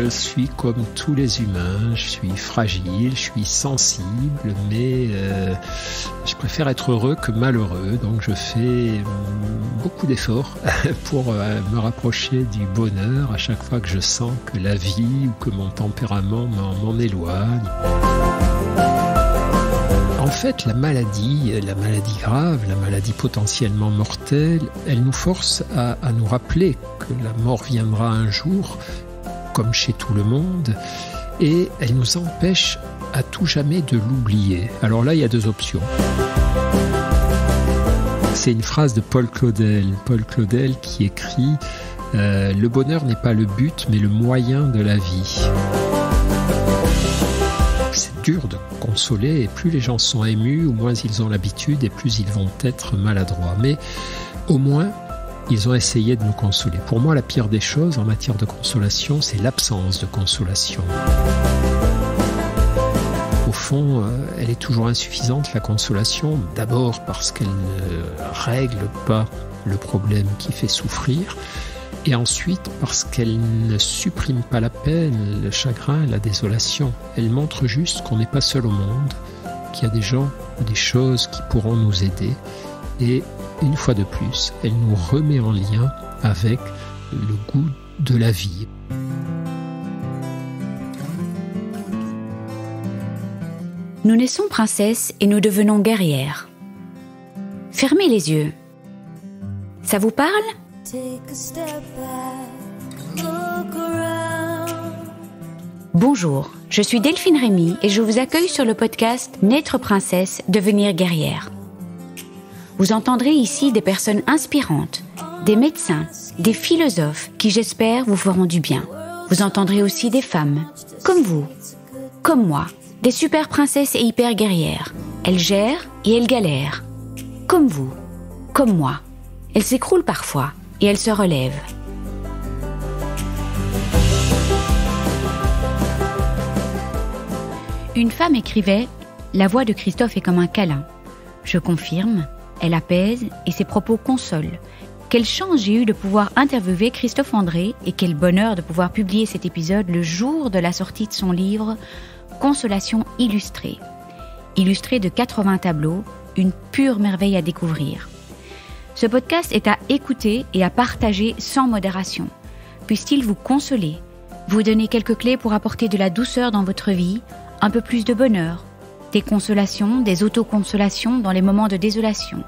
je suis comme tous les humains, je suis fragile, je suis sensible, mais je préfère être heureux que malheureux, donc je fais beaucoup d'efforts pour me rapprocher du bonheur à chaque fois que je sens que la vie ou que mon tempérament m'en éloigne. En fait, la maladie grave, la maladie potentiellement mortelle, elle nous force à nous rappeler que la mort viendra un jour, comme chez tout le monde, et elle nous empêche à tout jamais de l'oublier. Alors là, il y a deux options. C'est une phrase de Paul Claudel. Paul Claudel qui écrit « Le bonheur n'est pas le but, mais le moyen de la vie ». C'est dur de consoler, et plus les gens sont émus, ou moins ils ont l'habitude, et plus ils vont être maladroits. Mais au moins, ils ont essayé de nous consoler. Pour moi, la pire des choses en matière de consolation, c'est l'absence de consolation. Au fond, elle est toujours insuffisante, la consolation, d'abord parce qu'elle ne règle pas le problème qui fait souffrir, et ensuite parce qu'elle ne supprime pas la peine, le chagrin, la désolation. Elle montre juste qu'on n'est pas seul au monde, qu'il y a des gens ou des choses qui pourront nous aider. Et une fois de plus, elle nous remet en lien avec le goût de la vie. Nous naissons princesses et nous devenons guerrières. Fermez les yeux. Ça vous parle ? Bonjour, je suis Delphine Rémy et je vous accueille sur le podcast Naître princesse, devenir guerrière. Vous entendrez ici des personnes inspirantes, des médecins, des philosophes qui, j'espère, vous feront du bien. Vous entendrez aussi des femmes, comme vous, comme moi, des super princesses et hyper guerrières. Elles gèrent et elles galèrent. Comme vous, comme moi. Elles s'écroulent parfois et elles se relèvent. Une femme écrivait « La voix de Christophe est comme un câlin. Je confirme, elle apaise et ses propos consolent. Quelle chance j'ai eu de pouvoir interviewer Christophe André et quel bonheur de pouvoir publier cet épisode le jour de la sortie de son livre « Consolation illustrée ». Illustré de 80 tableaux, une pure merveille à découvrir. Ce podcast est à écouter et à partager sans modération. Puisse-t-il vous consoler, vous donner quelques clés pour apporter de la douceur dans votre vie, un peu plus de bonheur, des consolations, des autoconsolations dans les moments de désolation.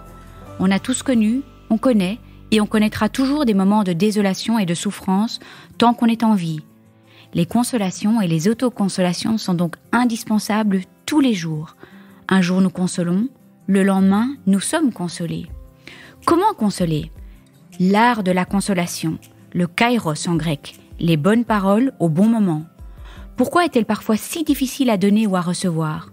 On a tous connu, on connaît et on connaîtra toujours des moments de désolation et de souffrance tant qu'on est en vie. Les consolations et les autoconsolations sont donc indispensables tous les jours. Un jour nous consolons, le lendemain nous sommes consolés. Comment consoler ? L'art de la consolation, le kairos en grec, les bonnes paroles au bon moment. Pourquoi est-elle parfois si difficile à donner ou à recevoir ?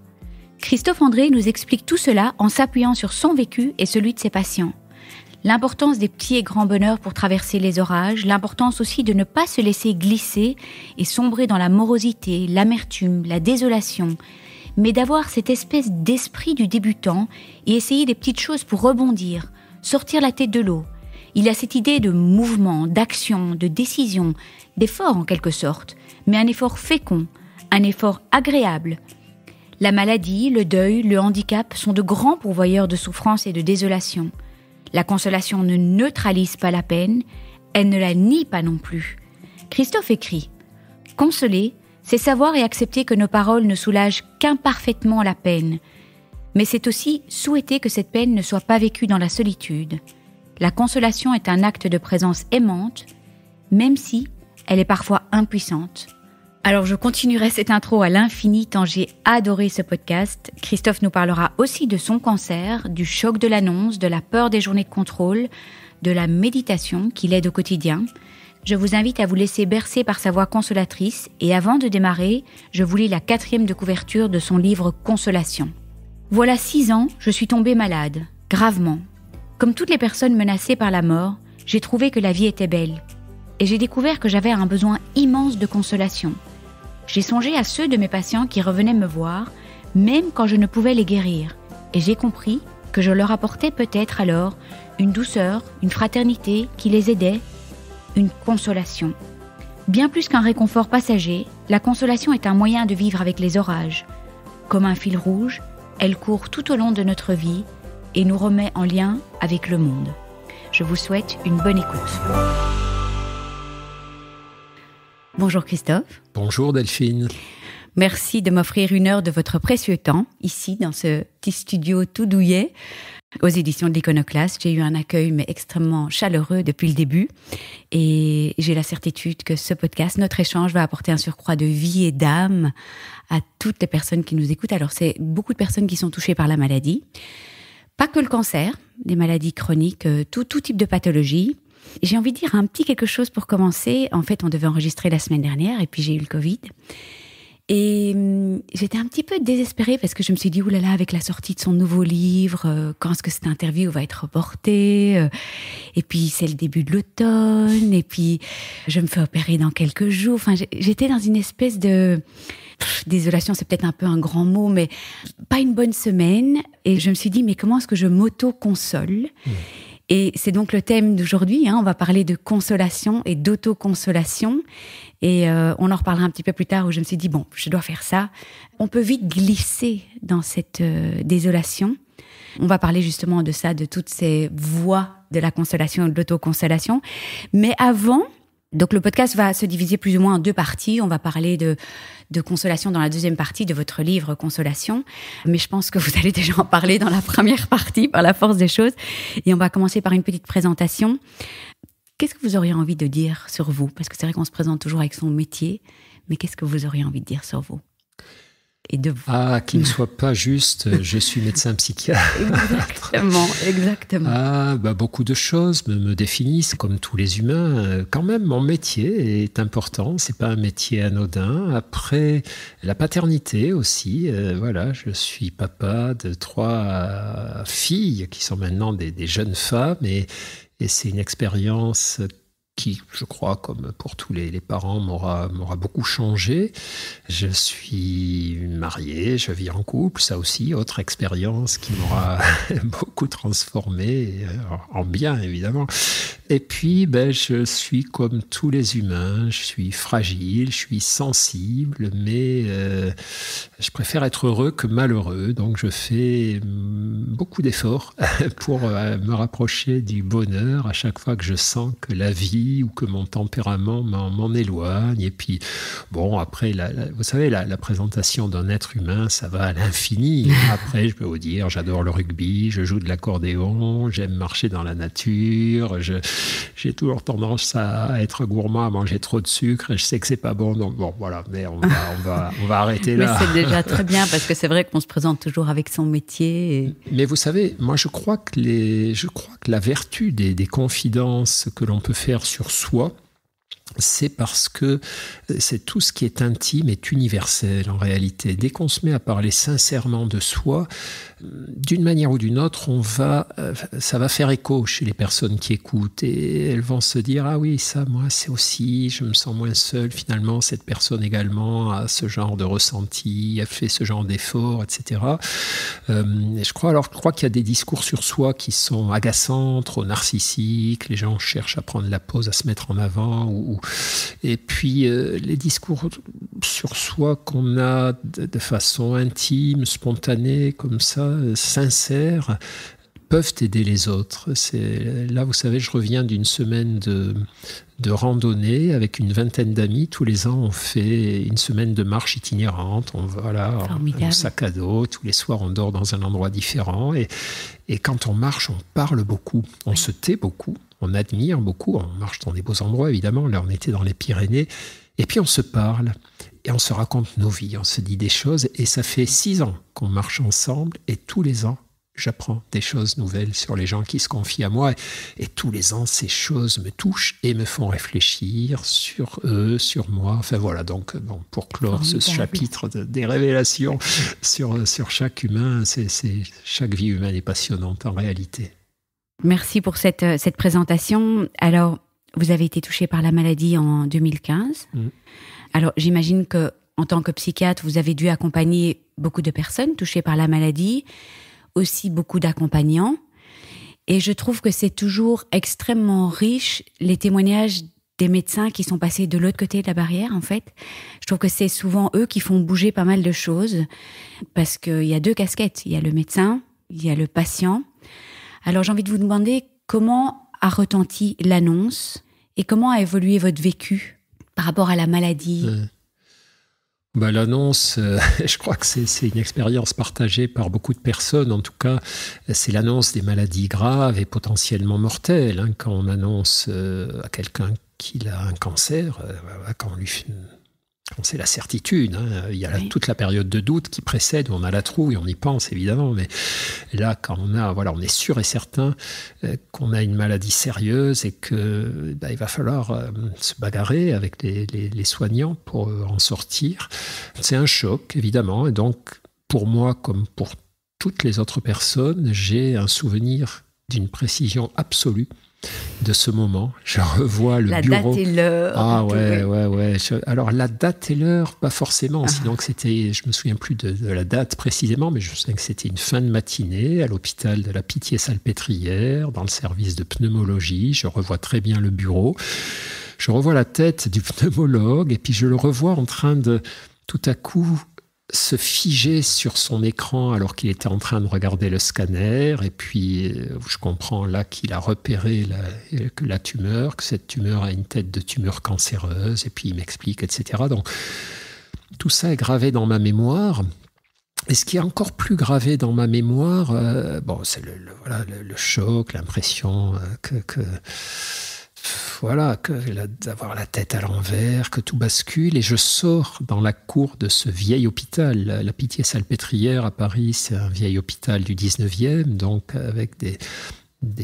Christophe André nous explique tout cela en s'appuyant sur son vécu et celui de ses patients. L'importance des petits et grands bonheurs pour traverser les orages, l'importance aussi de ne pas se laisser glisser et sombrer dans la morosité, l'amertume, la désolation, mais d'avoir cette espèce d'esprit du débutant et essayer des petites choses pour rebondir, sortir la tête de l'eau. Il a cette idée de mouvement, d'action, de décision, d'effort en quelque sorte, mais un effort fécond, un effort agréable. La maladie, le deuil, le handicap sont de grands pourvoyeurs de souffrance et de désolation. La consolation ne neutralise pas la peine, elle ne la nie pas non plus. Christophe écrit « Consoler, c'est savoir et accepter que nos paroles ne soulagent qu'imparfaitement la peine. Mais c'est aussi souhaiter que cette peine ne soit pas vécue dans la solitude. La consolation est un acte de présence aimante, même si elle est parfois impuissante. » Alors je continuerai cette intro à l'infini tant j'ai adoré ce podcast. Christophe nous parlera aussi de son cancer, du choc de l'annonce, de la peur des journées de contrôle, de la méditation qui l'aide au quotidien. Je vous invite à vous laisser bercer par sa voix consolatrice et avant de démarrer, je vous lis la 4e de couverture de son livre Consolation. Voilà 6 ans, je suis tombée malade, gravement. Comme toutes les personnes menacées par la mort, j'ai trouvé que la vie était belle. Et j'ai découvert que j'avais un besoin immense de consolation. J'ai songé à ceux de mes patients qui revenaient me voir, même quand je ne pouvais les guérir. Et j'ai compris que je leur apportais peut-être alors une douceur, une fraternité qui les aidait, une consolation. Bien plus qu'un réconfort passager, la consolation est un moyen de vivre avec les orages. Comme un fil rouge, elle court tout au long de notre vie et nous remet en lien avec le monde. Je vous souhaite une bonne écoute. Bonjour Christophe. Bonjour Delphine. Merci de m'offrir 1 heure de votre précieux temps, ici, dans ce petit studio tout douillet, aux éditions de l'Iconoclaste. J'ai eu un accueil mais extrêmement chaleureux depuis le début. Et j'ai la certitude que ce podcast, notre échange, va apporter un surcroît de vie et d'âme à toutes les personnes qui nous écoutent. Alors, c'est beaucoup de personnes qui sont touchées par la maladie. Pas que le cancer, des maladies chroniques, tout type de pathologie. J'ai envie de dire un petit quelque chose pour commencer. En fait, on devait enregistrer la semaine dernière et puis j'ai eu le Covid. Et j'étais un petit peu désespérée parce que je me suis dit, oulala, avec la sortie de son nouveau livre, quand est-ce que cette interview va être reportée? Et puis, c'est le début de l'automne. Et puis, je me fais opérer dans quelques jours. Enfin, j'étais dans une espèce de... désolation, c'est peut-être un peu un grand mot, mais pas une bonne semaine. Et je me suis dit, mais comment est-ce que je m'auto-console ? Et c'est donc le thème d'aujourd'hui. On va parler de consolation et d'autoconsolation. Et on en reparlera un petit peu plus tard où je me suis dit, bon, je dois faire ça. On peut vite glisser dans cette désolation. On va parler justement de ça, de toutes ces voies de la consolation et de l'autoconsolation. Mais avant... Donc le podcast va se diviser plus ou moins en 2 parties. On va parler de consolation dans la deuxième partie de votre livre Consolation. Mais je pense que vous allez déjà en parler dans la première partie par la force des choses. Et on va commencer par une petite présentation. Qu'est-ce que vous auriez envie de dire sur vous ? Parce que c'est vrai qu'on se présente toujours avec son métier. Mais qu'est-ce que vous auriez envie de dire sur vous ? Et de vous. Qu'il ne soit pas juste, je suis médecin psychiatre. Exactement. Beaucoup de choses me définissent comme tous les humains. Quand même, mon métier est important, c'est pas un métier anodin. Après, la paternité aussi, je suis papa de 3 filles qui sont maintenant des jeunes femmes et c'est une expérience qui, je crois, comme pour tous les parents, m'aura beaucoup changé. Je suis marié, je vis en couple, ça aussi, autre expérience qui m'aura beaucoup transformé, en bien évidemment. Et puis, je suis comme tous les humains, je suis fragile, je suis sensible, mais je préfère être heureux que malheureux, donc je fais beaucoup d'efforts pour me rapprocher du bonheur à chaque fois que je sens que la vie ou que mon tempérament m'en éloigne. Et puis, après, vous savez, la présentation d'un être humain, ça va à l'infini. Après, je peux vous dire, j'adore le rugby, je joue de l'accordéon, j'aime marcher dans la nature, j'ai toujours tendance à être gourmand, à manger trop de sucre, et je sais que c'est pas bon, donc voilà, mais on va arrêter là. Mais c'est déjà très bien, parce que c'est vrai qu'on se présente toujours avec son métier. Mais vous savez, moi je crois que la vertu des confidences que l'on peut faire sur soi, c'est parce que c'est tout ce qui est intime est universel en réalité. Dès qu'on se met à parler sincèrement de soi, d'une manière ou d'une autre, ça va faire écho chez les personnes qui écoutent et elles vont se dire « Ah oui, ça, moi, c'est aussi, je me sens moins seul. Finalement, cette personne également a ce genre de ressenti, a fait ce genre d'effort, etc. » Je crois qu'il y a des discours sur soi qui sont agaçants, trop narcissiques. Les gens cherchent à prendre la pause, à se mettre en avant. Et puis, les discours sur soi qu'on a de façon intime, spontanée, comme ça, sincère, peuvent aider les autres. Là, vous savez, je reviens d'une semaine de randonnée avec une vingtaine d'amis. Tous les ans, on fait une semaine de marche itinérante. On va là, en sac à dos. Tous les soirs, on dort dans un endroit différent. Et quand on marche, on parle beaucoup. On se tait beaucoup. On admire beaucoup. On marche dans des beaux endroits, évidemment. Là, on était dans les Pyrénées. Et puis, on se parle. Et on se raconte nos vies. On se dit des choses. Et ça fait 6 ans qu'on marche ensemble. Et tous les ans, j'apprends des choses nouvelles sur les gens qui se confient à moi. Et tous les ans, ces choses me touchent et me font réfléchir sur eux, sur moi. Enfin voilà, donc pour clore ce chapitre des révélations sur chaque humain, chaque vie humaine est passionnante en réalité. Merci pour cette présentation. Alors, vous avez été touché par la maladie en 2015. Alors, j'imagine que en tant que psychiatre, vous avez dû accompagner beaucoup de personnes touchées par la maladie, aussi beaucoup d'accompagnants. Et je trouve que c'est toujours extrêmement riche, les témoignages des médecins qui sont passés de l'autre côté de la barrière, en fait. Je trouve que c'est souvent eux qui font bouger pas mal de choses, parce qu'il y a 2 casquettes. Il y a le médecin, il y a le patient. Alors j'ai envie de vous demander comment a retenti l'annonce et comment a évolué votre vécu par rapport à la maladie. L'annonce, je crois que c'est une expérience partagée par beaucoup de personnes. En tout cas, c'est l'annonce des maladies graves et potentiellement mortelles. Quand on annonce à quelqu'un qu'il a un cancer, quand c'est la certitude, il y a toute la période de doute qui précède, où on a la trouille, on y pense évidemment, mais là, quand on est sûr et certain qu'on a une maladie sérieuse et que il va falloir se bagarrer avec les soignants pour en sortir, c'est un choc évidemment. Et donc, pour moi, comme pour toutes les autres personnes, j'ai un souvenir d'une précision absolue de ce moment. Je revois le bureau. La date et l'heure. Ah ouais. Alors la date et l'heure, pas forcément. Sinon que c'était, je me souviens plus de la date précisément, mais je sais que c'était une fin de matinée à l'hôpital de la Pitié-Salpêtrière, dans le service de pneumologie. Je revois très bien le bureau. Je revois la tête du pneumologue et puis je le revois en train de, tout à coup, se figer sur son écran alors qu'il était en train de regarder le scanner. Et puis, je comprends là qu'il a repéré la tumeur, que cette tumeur a une tête de tumeur cancéreuse. Et puis, il m'explique, etc. Donc, tout ça est gravé dans ma mémoire. Et ce qui est encore plus gravé dans ma mémoire, c'est le choc, l'impression d'avoir la tête à l'envers, que tout bascule. Et je sors dans la cour de ce vieil hôpital. La Pitié-Salpêtrière à Paris, c'est un vieil hôpital du 19e, donc avec des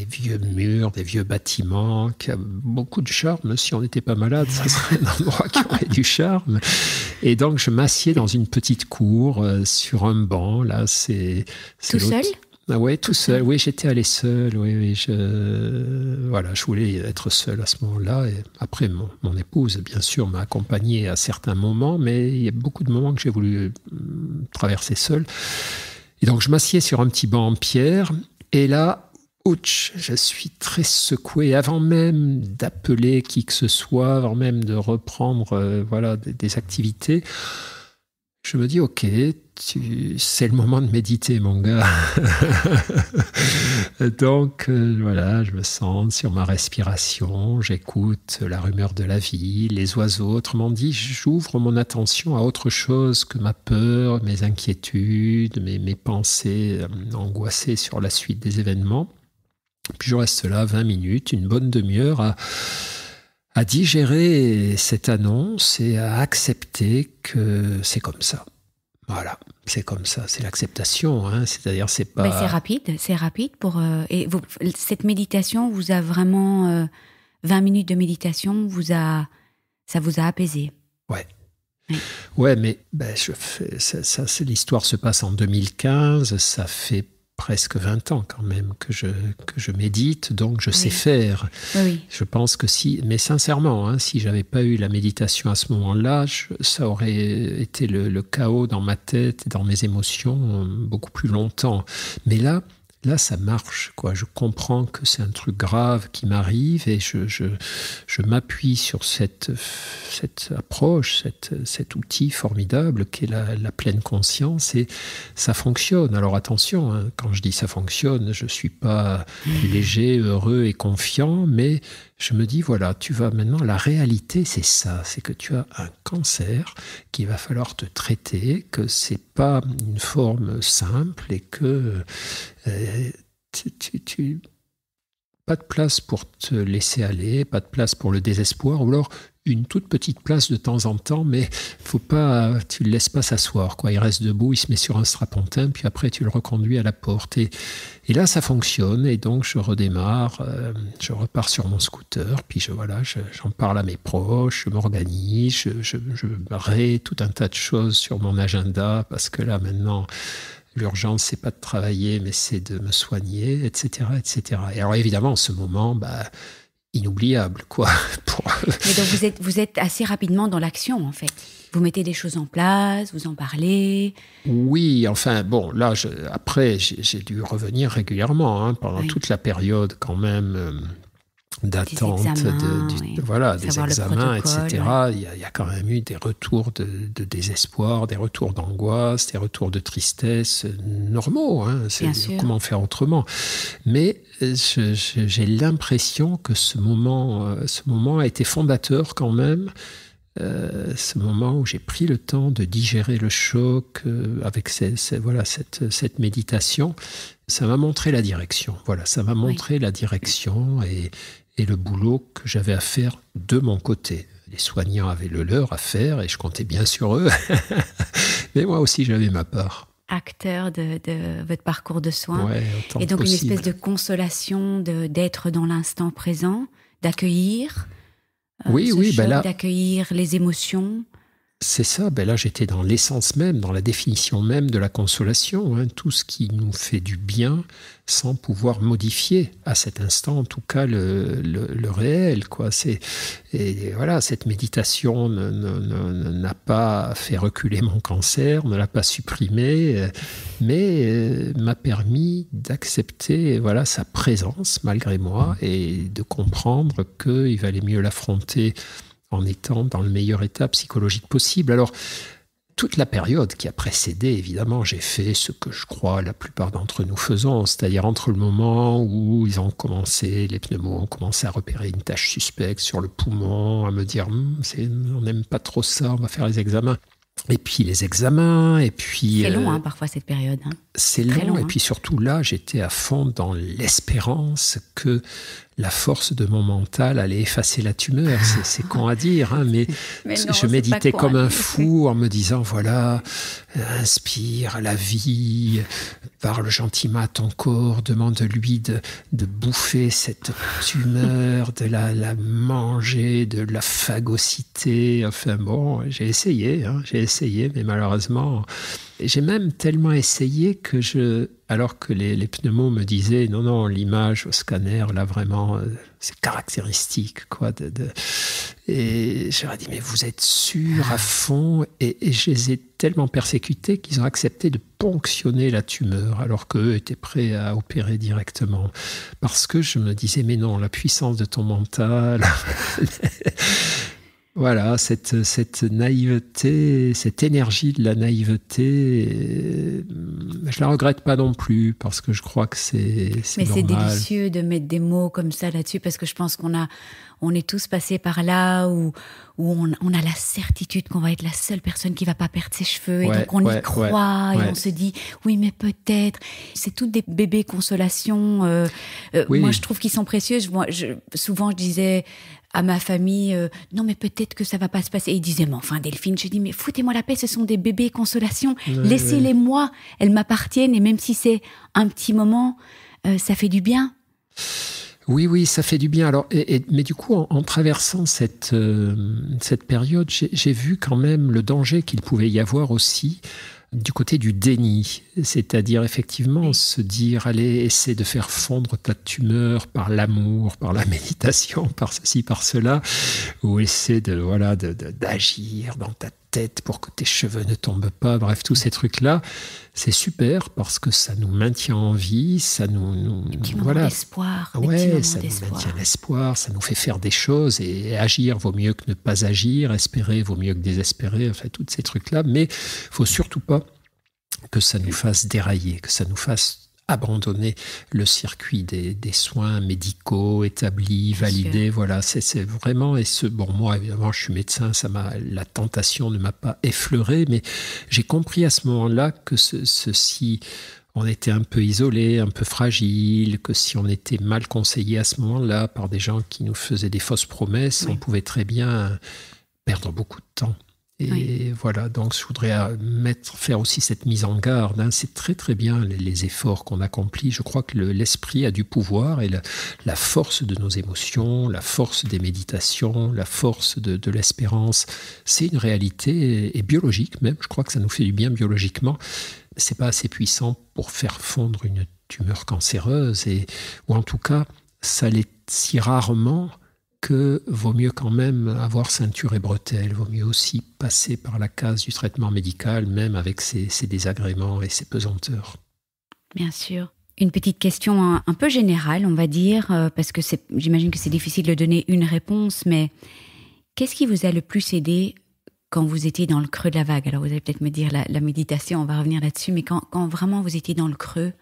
vieux murs, des vieux bâtiments, qui a beaucoup de charme. Si on n'était pas malade, ça serait un endroit qui aurait du charme. Et donc, je m'assieds dans une petite cour, sur un banc. Là, c'est tout seul ? Ah ouais, tout seul. Oui, j'étais allé seul. Oui, je voulais être seul à ce moment-là. Et après, mon épouse, bien sûr, m'a accompagné à certains moments, mais il y a beaucoup de moments que j'ai voulu traverser seul. Et donc, je m'assieds sur un petit banc en pierre. Et là, ouch, je suis très secoué. Avant même d'appeler qui que ce soit, avant même de reprendre des activités, je me dis, ok, c'est le moment de méditer, mon gars. Donc, je me sens sur ma respiration, j'écoute la rumeur de la vie, les oiseaux. Autrement dit, j'ouvre mon attention à autre chose que ma peur, mes inquiétudes, mes pensées angoissées sur la suite des événements. Puis je reste là 20 minutes, une bonne demi-heure à digérer cette annonce et à accepter que c'est comme ça. Voilà, c'est comme ça, c'est l'acceptation, c'est-à-dire c'est pas... c'est rapide pour... cette méditation vous a vraiment... 20 minutes de méditation, ça vous a apaisé. Ouais. Ouais, mais l'histoire se passe en 2015, ça fait presque 20 ans quand même que je médite, donc je sais faire. Oui. Je pense que mais sincèrement, si j'avais pas eu la méditation à ce moment-là, ça aurait été le chaos dans ma tête et dans mes émotions beaucoup plus longtemps. Mais là, ça marche, quoi. Je comprends que c'est un truc grave qui m'arrive et je m'appuie sur cette approche, cet outil formidable qu'est la pleine conscience et ça fonctionne. Alors attention, quand je dis ça fonctionne, je suis pas léger, heureux et confiant, mais je me dis, voilà, tu vas maintenant, la réalité, c'est ça, c'est que tu as un cancer qu'il va falloir te traiter, que c'est pas une forme simple et que pas de place pour te laisser aller, pas de place pour le désespoir, ou alors une toute petite place de temps en temps, mais tu le laisses pas s'asseoir, quoi. Il reste debout, il se met sur un strapontin, puis après tu le reconduis à la porte. Et là, ça fonctionne, et donc je redémarre, je repars sur mon scooter, puis j'en parle à mes proches, je m'organise, je ré tout un tas de choses sur mon agenda, parce que là, maintenant... L'urgence, c'est pas de travailler, mais c'est de me soigner, etc., etc. Et alors, évidemment, ce moment, inoubliable, quoi. Mais donc, vous êtes assez rapidement dans l'action, en fait. Vous mettez des choses en place, vous en parlez. Oui, enfin, bon, là, après, j'ai dû revenir régulièrement, pendant toute la période, quand même... d'attente, voilà, des examens, etc. Il y a quand même eu des retours de désespoir, des retours d'angoisse, des retours de tristesse normaux. Hein, comment faire autrement? Mais j'ai l'impression que ce moment a été fondateur quand même. Ce moment où j'ai pris le temps de digérer le choc avec cette méditation, ça m'a montré la direction. Voilà, ça m'a montré la direction et le boulot que j'avais à faire de mon côté. Les soignants avaient le leur à faire et je comptais bien sur eux. Mais moi aussi, j'avais ma part. Acteur de votre parcours de soins. Ouais, et donc possible. Une espèce de consolation d'être dans l'instant présent, d'accueillir d'accueillir les émotions. C'est ça, là j'étais dans l'essence même, dans la définition même de la consolation, hein, tout ce qui nous fait du bien sans pouvoir modifier à cet instant, en tout cas le réel, quoi. Et voilà, cette méditation n'a pas fait reculer mon cancer, ne l'a pas supprimé, mais m'a permis d'accepter sa présence malgré moi et de comprendre qu'il valait mieux l'affronter en étant dans le meilleur état psychologique possible. Alors, toute la période qui a précédé, évidemment, j'ai fait ce que je crois la plupart d'entre nous faisons, c'est-à-dire entre le moment où les pneumos ont commencé à repérer une tache suspecte sur le poumon, à me dire on n'aime pas trop ça, on va faire les examens. Et puis les examens, et puis... C'est long, parfois, cette période. C'est long, et puis surtout là, j'étais à fond dans l'espérance que la force de mon mental allait effacer la tumeur. C'est con à dire, mais non, je méditais comme un fou en me disant, voilà, inspire la vie, parle gentiment à ton corps, demande-lui de bouffer cette tumeur, de la manger, de la phagocyter. Enfin bon, j'ai essayé, mais malheureusement... J'ai même tellement essayé que alors que les pneumos me disaient non, l'image au scanner, là vraiment, c'est caractéristique, quoi. Et j'aurais dit, mais vous êtes sûr à fond? Et je les ai tellement persécutés qu'ils ont accepté de ponctionner la tumeur, alors qu'eux étaient prêts à opérer directement. Parce que je me disais, mais non, la puissance de ton mental... Voilà, cette naïveté, cette énergie de la naïveté, je la regrette pas non plus parce que je crois que c'est normal. Mais c'est délicieux de mettre des mots comme ça là-dessus parce que je pense on est tous passés par là où on a la certitude qu'on va être la seule personne qui va pas perdre ses cheveux et donc on y croit et on se dit oui mais peut-être. C'est toutes des bébés consolations. Moi je trouve qu'ils sont précieux. Souvent je disais à ma famille, non mais peut-être que ça va pas se passer. Et ils disaient, mais enfin Delphine, je dis, mais foutez-moi la paix, ce sont des bébés consolations, laissez-les moi, elles m'appartiennent et même si c'est un petit moment, ça fait du bien. Oui, ça fait du bien. Alors, mais du coup, en traversant cette période, j'ai vu quand même le danger qu'il pouvait y avoir aussi du côté du déni, c'est-à-dire effectivement se dire allez, essaie de faire fondre ta tumeur par l'amour, par la méditation, par ceci, par cela, ou essaie d'agir dans ta tête pour que tes cheveux ne tombent pas, bref, tous ces trucs-là, c'est super parce que ça nous maintient en vie, ça nous d'espoir, ça nous maintient l'espoir, ça nous fait faire des choses et agir vaut mieux que ne pas agir, espérer vaut mieux que désespérer, enfin, tous ces trucs-là, mais faut surtout pas que ça nous fasse dérailler, que ça nous fasse abandonner le circuit des soins médicaux établis, validés. Voilà, c'est vraiment... moi, évidemment, je suis médecin, la tentation ne m'a pas effleuré, mais j'ai compris à ce moment-là que si on était un peu isolé, un peu fragile, que si on était mal conseillé à ce moment-là par des gens qui nous faisaient des fausses promesses, on pouvait très bien perdre beaucoup de temps. Et voilà, donc je voudrais faire aussi cette mise en garde. C'est très très bien les efforts qu'on accomplit. Je crois que l'esprit a du pouvoir et la force de nos émotions, la force des méditations, la force de l'espérance, c'est une réalité et biologique même. Je crois que ça nous fait du bien biologiquement. C'est pas assez puissant pour faire fondre une tumeur cancéreuse ou en tout cas, ça l'est si rarement que vaut mieux quand même avoir ceinture et bretelles, vaut mieux aussi passer par la case du traitement médical, même avec ses désagréments et ses pesanteurs. Bien sûr. Une petite question un peu générale, on va dire, parce que j'imagine que c'est difficile de donner une réponse, mais qu'est-ce qui vous a le plus aidé quand vous étiez dans le creux de la vague? Alors vous allez peut-être me dire la méditation, on va revenir là-dessus, mais quand vraiment vous étiez dans le creux,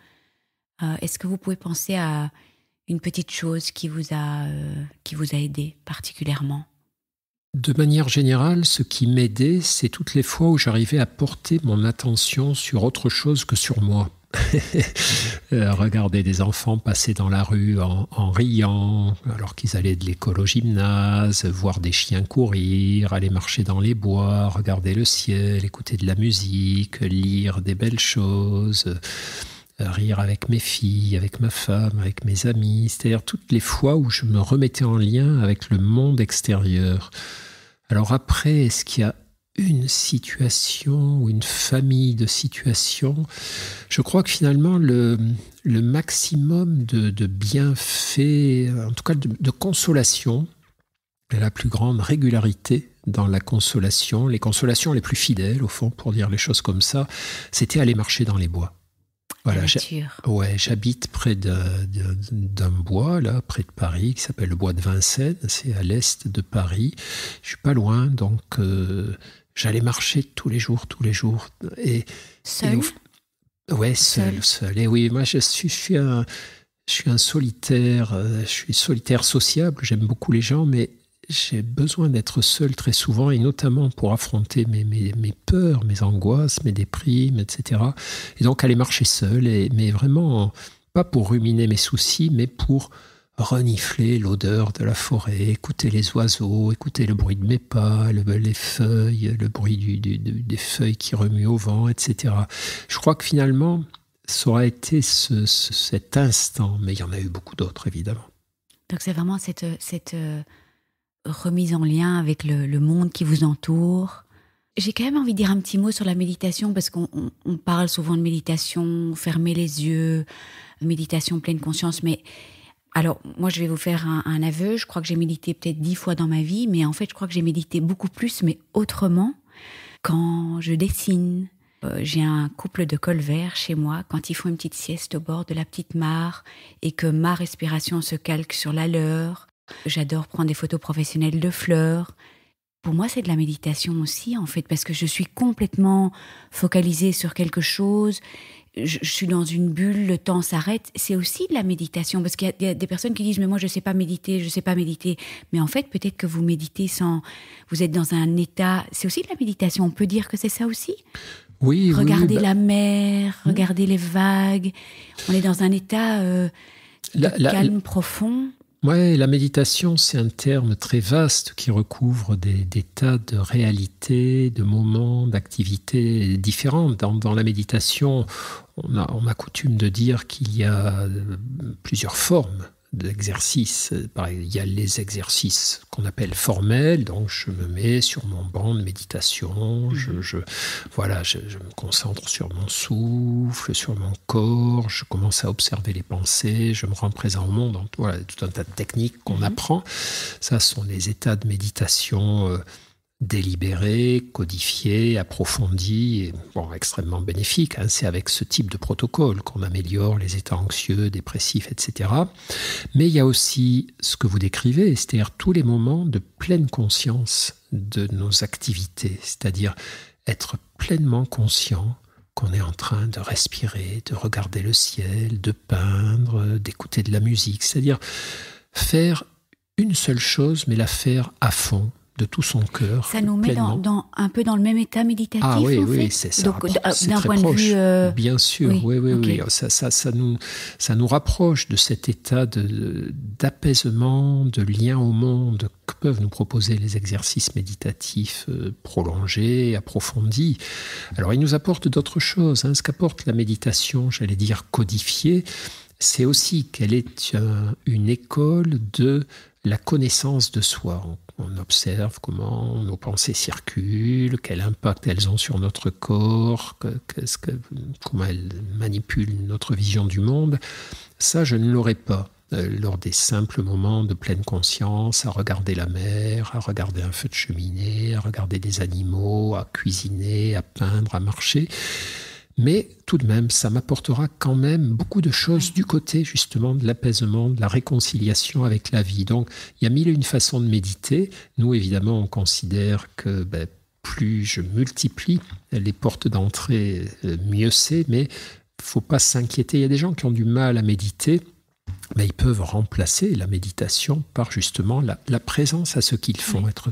est-ce que vous pouvez penser à une petite chose qui vous a aidé particulièrement? De manière générale, ce qui m'aidait, c'est toutes les fois où j'arrivais à porter mon attention sur autre chose que sur moi. Regarder des enfants passer dans la rue en riant alors qu'ils allaient de l'école au gymnase, voir des chiens courir, aller marcher dans les bois, regarder le ciel, écouter de la musique, lire des belles choses, rire avec mes filles, avec ma femme, avec mes amis, c'est-à-dire toutes les fois où je me remettais en lien avec le monde extérieur. Alors après, est-ce qu'il y a une situation ou une famille de situations? Je crois que finalement le maximum de bienfaits, en tout cas de consolation, et la plus grande régularité dans la consolation, les consolations les plus fidèles au fond, pour dire les choses comme ça, c'était aller marcher dans les bois. Voilà, j'habite près d'un bois, là, près de Paris, qui s'appelle le bois de Vincennes, c'est à l'est de Paris. Je suis pas loin, donc j'allais marcher tous les jours. Seul? Ouais, seul. Et oui, moi je suis un solitaire, je suis solitaire sociable, j'aime beaucoup les gens, mais j'ai besoin d'être seul très souvent, et notamment pour affronter mes peurs, mes angoisses, mes déprimes, etc. Et donc aller marcher seul, mais vraiment pas pour ruminer mes soucis, mais pour renifler l'odeur de la forêt, écouter les oiseaux, écouter le bruit de mes pas, les feuilles, le bruit des feuilles qui remuent au vent, etc. Je crois que finalement, ça aurait été cet instant, mais il y en a eu beaucoup d'autres, évidemment. Donc c'est vraiment cette remise en lien avec le monde qui vous entoure. J'ai quand même envie de dire un petit mot sur la méditation, parce qu'on parle souvent de méditation, fermer les yeux, méditation pleine conscience, mais alors moi je vais vous faire un aveu, je crois que j'ai médité peut-être 10 fois dans ma vie, mais en fait je crois que j'ai médité beaucoup plus, mais autrement, quand je dessine. J'ai un couple de colverts chez moi, quand ils font une petite sieste au bord de la petite mare et que ma respiration se calque sur la leur. J'adore prendre des photos professionnelles de fleurs. Pour moi, c'est de la méditation aussi, en fait, parce que je suis complètement focalisée sur quelque chose. Je suis dans une bulle, le temps s'arrête. C'est aussi de la méditation, parce qu'il y a des personnes qui disent « mais moi, je sais pas méditer. » Mais en fait, peut-être que vous méditez sans... Vous êtes dans un état... C'est aussi de la méditation. On peut dire que c'est ça aussi? Oui. Regardez la mer, regardez les vagues. On est dans un état de calme profond. Oui, la méditation, c'est un terme très vaste qui recouvre des tas de réalités, de moments, d'activités différentes. Dans la méditation, on a coutume de dire qu'il y a plusieurs formes d'exercices. Il y a les exercices qu'on appelle formels, donc je me mets sur mon banc de méditation, je me concentre sur mon souffle, sur mon corps, je commence à observer les pensées, je me rends présent au monde. Donc, voilà, tout un tas de techniques qu'on apprend. Ça, ce sont les états de méditation délibéré, codifié, approfondi, et extrêmement bénéfique. C'est avec ce type de protocole qu'on améliore les états anxieux, dépressifs, etc. Mais il y a aussi ce que vous décrivez, c'est-à-dire tous les moments de pleine conscience de nos activités, c'est-à-dire être pleinement conscient qu'on est en train de respirer, de regarder le ciel, de peindre, d'écouter de la musique, c'est-à-dire faire une seule chose, mais la faire à fond, de tout son cœur. Ça nous met un peu dans le même état méditatif. Ah oui, en fait. C'est ça. Donc, c'est d'un très point proche. de vue. Bien sûr, oui. Ça nous rapproche de cet état d'apaisement, de lien au monde que peuvent nous proposer les exercices méditatifs prolongés, approfondis. Alors, ils nous apportent d'autres choses. Ce qu'apporte la méditation, j'allais dire codifiée, c'est aussi qu'elle est une école de la connaissance de soi. On observe comment nos pensées circulent, quel impact elles ont sur notre corps, comment elles manipulent notre vision du monde. Ça, je ne l'aurais pas lors des simples moments de pleine conscience, à regarder la mer, à regarder un feu de cheminée, à regarder des animaux, à cuisiner, à peindre, à marcher. Mais tout de même, ça m'apportera quand même beaucoup de choses du côté justement de l'apaisement, de la réconciliation avec la vie. Donc, il y a mille et une façons de méditer. Nous, évidemment, on considère que plus je multiplie les portes d'entrée, mieux c'est. Mais il ne faut pas s'inquiéter. Il y a des gens qui ont du mal à méditer. Mais ils peuvent remplacer la méditation par justement la présence à ce qu'ils font, être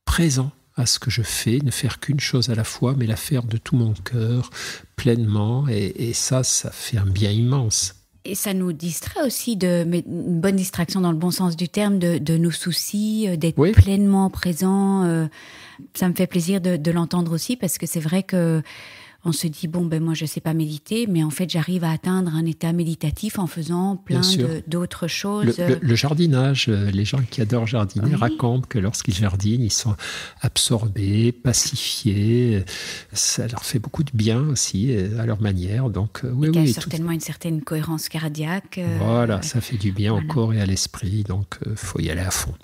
présent à ce que je fais, ne faire qu'une chose à la fois, mais la faire de tout mon cœur, pleinement, et ça fait un bien immense. Et ça nous distrait aussi, mais une bonne distraction dans le bon sens du terme, de nos soucis, d'être pleinement présent. Ça me fait plaisir de l'entendre aussi, parce que c'est vrai que on se dit, moi je sais pas méditer, mais en fait j'arrive à atteindre un état méditatif en faisant plein d'autres choses. Le jardinage, les gens qui adorent jardiner racontent que lorsqu'ils jardinent, ils sont absorbés, pacifiés. Ça leur fait beaucoup de bien aussi, à leur manière. Donc, il y a certainement une certaine cohérence cardiaque. Voilà, ça fait du bien au corps et à l'esprit, donc faut y aller à fond.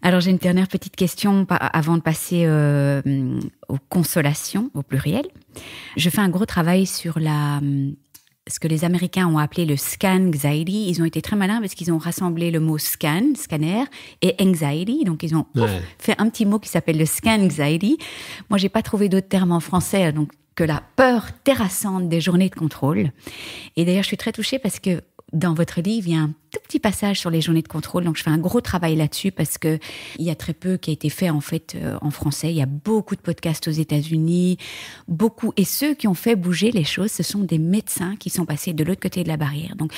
Alors, j'ai une dernière petite question avant de passer aux consolations, au pluriel. Je fais un gros travail sur ce que les Américains ont appelé le scan anxiety. Ils ont été très malins parce qu'ils ont rassemblé le mot scanner, et anxiety. Donc, ils ont fait un petit mot qui s'appelle le scan anxiety. Moi, j'ai pas trouvé d'autres termes en français, donc, que la peur terrassante des journées de contrôle. Et d'ailleurs, je suis très touchée parce que dans votre livre, il y a un tout petit passage sur les journées de contrôle. Donc, je fais un gros travail là-dessus parce que il y a très peu qui a été fait, en fait, en français. Il y a beaucoup de podcasts aux États-Unis, beaucoup. Et ceux qui ont fait bouger les choses, ce sont des médecins qui sont passés de l'autre côté de la barrière. Donc,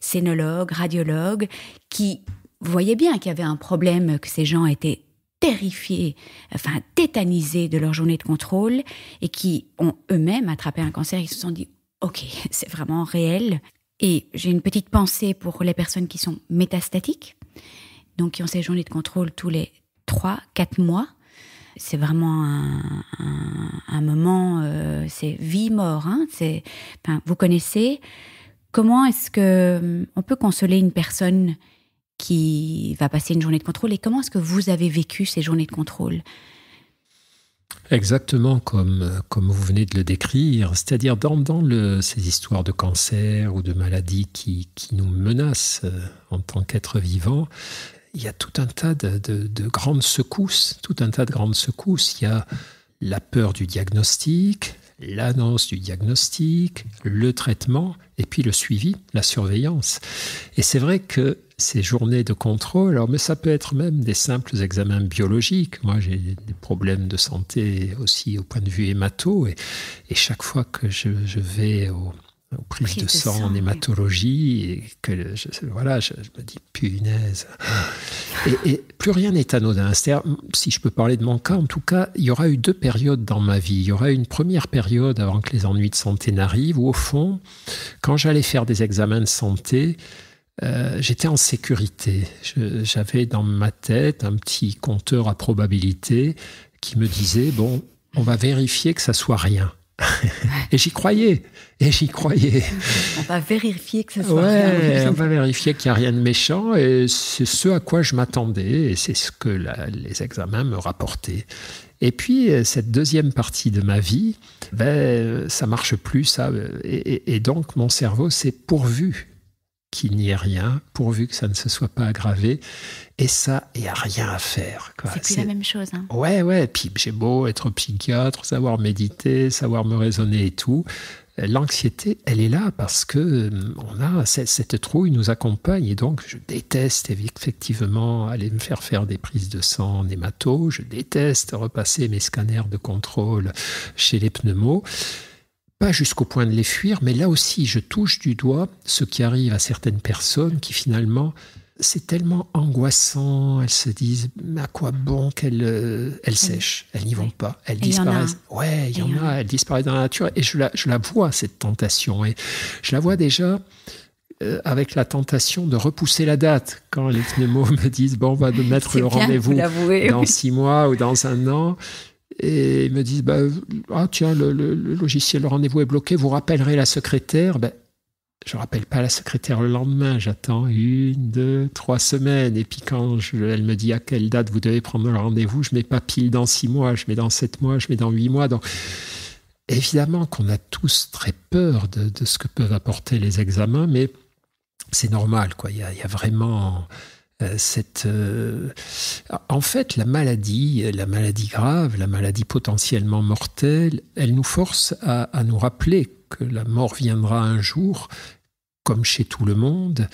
scénologues, radiologues, qui voyaient bien qu'il y avait un problème, que ces gens étaient terrifiés, tétanisés de leur journée de contrôle et qui ont eux-mêmes attrapé un cancer. Ils se sont dit, OK, c'est vraiment réel. Et j'ai une petite pensée pour les personnes qui sont métastatiques, donc qui ont ces journées de contrôle tous les 3-4 mois. C'est vraiment un moment, c'est vie-mort. Vous connaissez. Comment est-ce qu'on peut consoler une personne qui va passer une journée de contrôle, et comment est-ce que vous avez vécu ces journées de contrôle ? Exactement comme vous venez de le décrire, c'est-à-dire dans ces histoires de cancer ou de maladies qui nous menacent en tant qu'êtres vivants, il y a tout un tas de grandes secousses, Il y a la peur du diagnostic, l'annonce du diagnostic, le traitement et puis le suivi, la surveillance. Et c'est vrai que ces journées de contrôle, mais ça peut être même des simples examens biologiques. Moi, j'ai des problèmes de santé aussi au point de vue hémato, et chaque fois que je vais aux prises de sang en hématologie, et que je me dis, punaise. Et plus rien n'est anodin. C'est-à-dire, si je peux parler de mon cas, en tout cas, il y aura eu 2 périodes dans ma vie. Il y aura eu une première période avant que les ennuis de santé n'arrivent, où au fond, quand j'allais faire des examens de santé, j'étais en sécurité. J'avais dans ma tête un petit compteur à probabilité qui me disait, on va vérifier que ça soit rien. Et j'y croyais. On va vérifier que ça soit rien. On va vérifier qu'il n'y a rien de méchant, et c'est ce à quoi je m'attendais, et c'est ce que les examens me rapportaient. Et puis, cette deuxième partie de ma vie, ça marche plus, ça. Et donc, mon cerveau s'est pourvu qu'il n'y ait rien, pourvu que ça ne se soit pas aggravé. Et ça, il n'y a rien à faire. C'est plus la même chose. Ouais. Puis j'ai beau être psychiatre, savoir méditer, savoir me raisonner et tout. L'anxiété, elle est là parce que cette trouille nous accompagne. Et donc, je déteste effectivement aller me faire des prises de sang en hémato. Je déteste repasser mes scanners de contrôle chez les pneumos. Pas jusqu'au point de les fuir, mais là aussi, je touche du doigt ce qui arrive à certaines personnes qui finalement, c'est tellement angoissant, elles se disent à quoi bon qu'elles sèchent, elles n'y vont pas, elles disparaissent. Il y en a, elles disparaissent dans la nature, et je la vois, cette tentation, et je la vois déjà avec la tentation de repousser la date. Quand les pneumos me disent, on va mettre le rendez-vous dans 6 mois ou dans 1 an, et ils me disent, tiens, le logiciel, le rendez-vous est bloqué, vous rappellerez la secrétaire. Je ne rappelle pas la secrétaire le lendemain, j'attends 1, 2, 3 semaines. Et puis quand elle me dit à quelle date vous devez prendre le rendez-vous, je ne mets pas pile dans 6 mois, je mets dans 7 mois, je mets dans 8 mois. Donc... évidemment qu'on a tous très peur de ce que peuvent apporter les examens, mais c'est normal, quoi. Il y a vraiment en fait, la maladie grave, la maladie potentiellement mortelle, elle nous force à nous rappeler que la mort viendra un jour, comme chez tout le monde,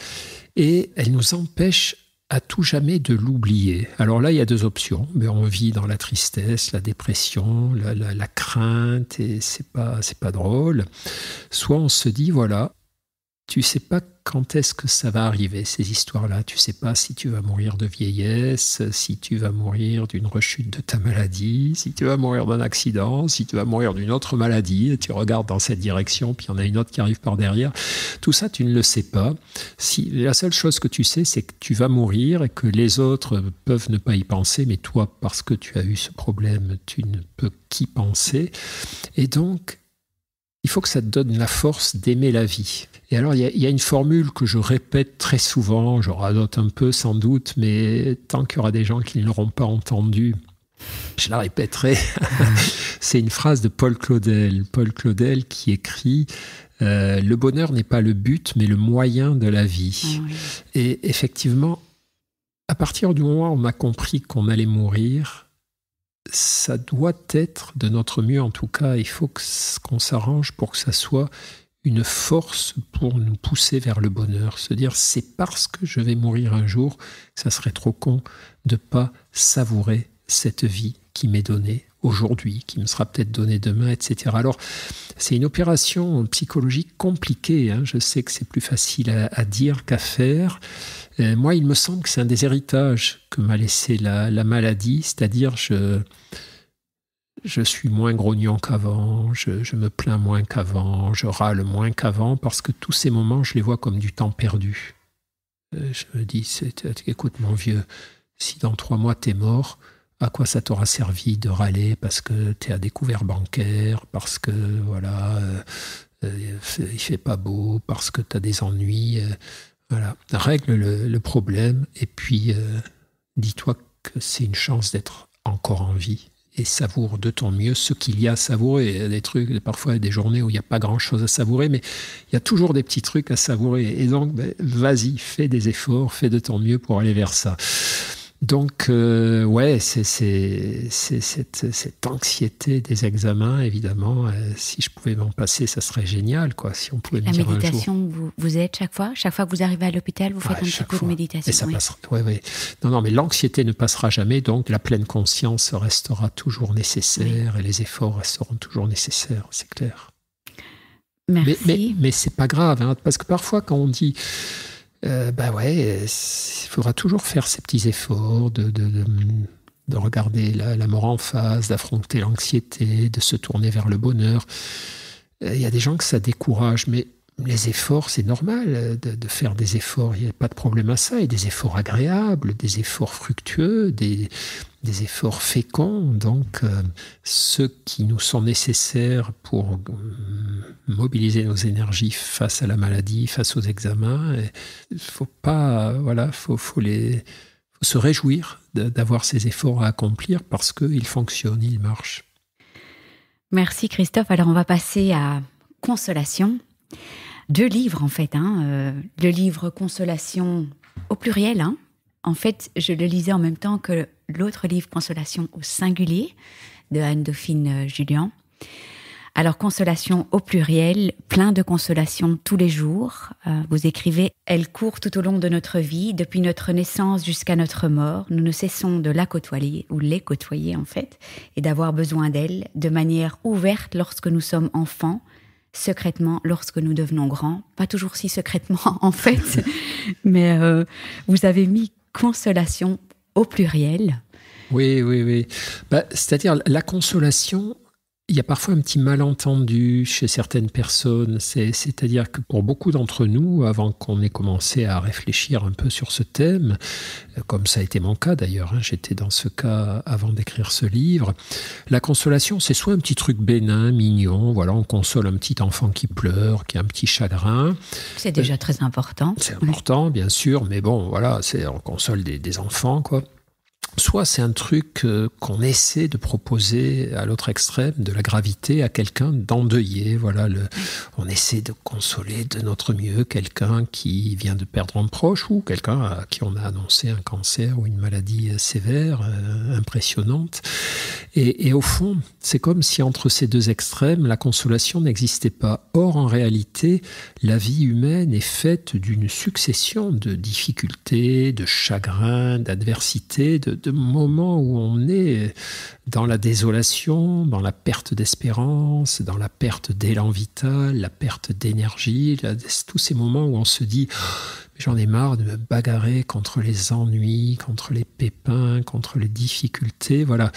et elle nous empêche à tout jamais de l'oublier. Alors là, il y a deux options. Mais on vit dans la tristesse, la dépression, la crainte, et c'est pas drôle. Soit on se dit, voilà, tu sais pas quand est-ce que ça va arriver, ces histoires-là. Tu sais pas si tu vas mourir de vieillesse, si tu vas mourir d'une rechute de ta maladie, si tu vas mourir d'un accident, si tu vas mourir d'une autre maladie. Et tu regardes dans cette direction, puis il y en a une autre qui arrive par derrière. Tout ça, tu ne le sais pas. La seule chose que tu sais, c'est que tu vas mourir et que les autres peuvent ne pas y penser, mais toi, parce que tu as eu ce problème, tu ne peux qu'y penser. Et donc, il faut que ça te donne la force d'aimer la vie. Et alors, il y a une formule que je répète très souvent, je radote un peu sans doute, mais tant qu'il y aura des gens qui ne l'auront pas entendue, je la répéterai. C'est une phrase de Paul Claudel. Paul Claudel qui écrit « Le bonheur n'est pas le but, mais le moyen de la vie. » Et effectivement, à partir du moment où on a compris qu'on allait mourir, ça doit être de notre mieux, en tout cas, il faut qu'on s'arrange pour que ça soit une force pour nous pousser vers le bonheur. Se dire, c'est parce que je vais mourir un jour, ça serait trop con de ne pas savourer cette vie qui m'est donnée aujourd'hui, qui me sera peut-être donnée demain, etc. Alors, c'est une opération psychologique compliquée. Je sais que c'est plus facile à dire qu'à faire. Moi, il me semble que c'est un des héritages que m'a laissé la maladie, c'est-à-dire je suis moins grognon qu'avant, je me plains moins qu'avant, je râle moins qu'avant, parce que tous ces moments, je les vois comme du temps perdu. Je me dis, écoute mon vieux, si dans 3 mois t'es mort, à quoi ça t'aura servi de râler parce que t'es à découvert bancaire, parce que voilà, il fait pas beau, parce que t'as des ennuis. Voilà, règle le problème et puis dis-toi que c'est une chance d'être encore en vie et savoure de ton mieux ce qu'il y a à savourer. Il y a des trucs, parfois des journées où il n'y a pas grand-chose à savourer, mais il y a toujours des petits trucs à savourer. Et donc, vas-y, fais des efforts, fais de ton mieux pour aller vers ça. Donc, ouais, c'est cette anxiété des examens, évidemment. Si je pouvais m'en passer, ça serait génial, quoi. Si on pouvait me dire un jour. La méditation, vous êtes chaque fois que vous arrivez à l'hôpital, vous faites un petit peu de méditation. Et ça passera. Ouais. Non, mais l'anxiété ne passera jamais, donc la pleine conscience restera toujours nécessaire et les efforts resteront toujours nécessaires, c'est clair. Merci. Mais c'est pas grave, parce que parfois, quand on dit. Il faudra toujours faire ces petits efforts de regarder la mort en face, d'affronter l'anxiété, de se tourner vers le bonheur. Il y a des gens que ça décourage, mais les efforts, c'est normal de faire des efforts, il n'y a pas de problème à ça, et des efforts agréables, des efforts fructueux, des efforts féconds, donc ceux qui nous sont nécessaires pour mobiliser nos énergies face à la maladie, face aux examens. Il faut pas, faut se réjouir d'avoir ces efforts à accomplir parce qu'ils fonctionnent, ils marchent. Merci Christophe. Alors on va passer à Consolation. 2 livres en fait, le livre Consolation au pluriel. En fait, je le lisais en même temps que l'autre livre Consolation au singulier de Anne-Dauphine Julien. Alors Consolation au pluriel, plein de consolation tous les jours. Vous écrivez « Elle court tout au long de notre vie, depuis notre naissance jusqu'à notre mort. Nous ne cessons de la côtoyer, ou les côtoyer en fait, et d'avoir besoin d'elle de manière ouverte lorsque nous sommes enfants, secrètement lorsque nous devenons grands, pas toujours si secrètement en fait, mais vous avez mis consolation au pluriel. Oui. C'est-à-dire la consolation, il y a parfois un petit malentendu chez certaines personnes. C'est-à-dire que pour beaucoup d'entre nous, avant qu'on ait commencé à réfléchir un peu sur ce thème, comme ça a été mon cas d'ailleurs, j'étais dans ce cas avant d'écrire ce livre, la consolation, c'est soit un petit truc bénin, mignon, voilà, on console un petit enfant qui pleure, qui a un petit chagrin. C'est déjà très important. C'est important, bien sûr, mais bon, voilà, on console des enfants, quoi. Soit c'est un truc qu'on essaie de proposer à l'autre extrême de la gravité à quelqu'un d'endeuillé. Voilà, on essaie de consoler de notre mieux quelqu'un qui vient de perdre un proche ou quelqu'un à qui on a annoncé un cancer ou une maladie sévère, impressionnante. Et au fond, c'est comme si entre ces deux extrêmes, la consolation n'existait pas. Or, en réalité, la vie humaine est faite d'une succession de difficultés, de chagrins, d'adversités, de moments où on est dans la désolation, dans la perte d'espérance, dans la perte d'élan vital, la perte d'énergie, tous ces moments où on se dit « j'en ai marre de me bagarrer contre les ennuis, contre les pépins, contre les difficultés ». Voilà,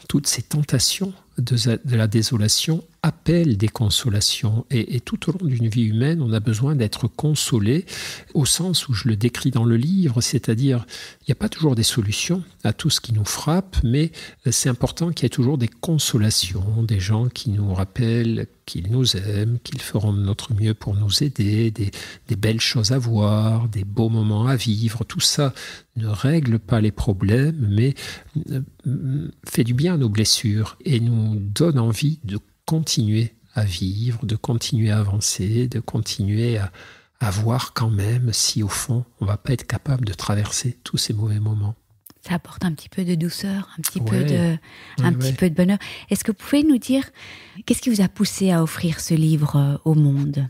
toutes ces tentations de la désolation appellent des consolations. Et tout au long d'une vie humaine, on a besoin d'être consolé au sens où je le décris dans le livre, c'est-à-dire il n'y a pas toujours des solutions à tout ce qui nous frappe, mais c'est important qu'il y ait toujours des consolations, des gens qui nous rappellent qu'ils nous aiment, qu'ils feront de notre mieux pour nous aider, des belles choses à voir, des beaux moments à vivre. Tout ça ne règle pas les problèmes, mais fait du bien à nos blessures et nous donne envie de continuer à vivre, de continuer à avancer, de continuer à voir quand même si au fond on ne va pas être capable de traverser tous ces mauvais moments. Ça apporte un petit peu de douceur, un petit peu de bonheur. Est-ce que vous pouvez nous dire, qu'est-ce qui vous a poussé à offrir ce livre au monde ?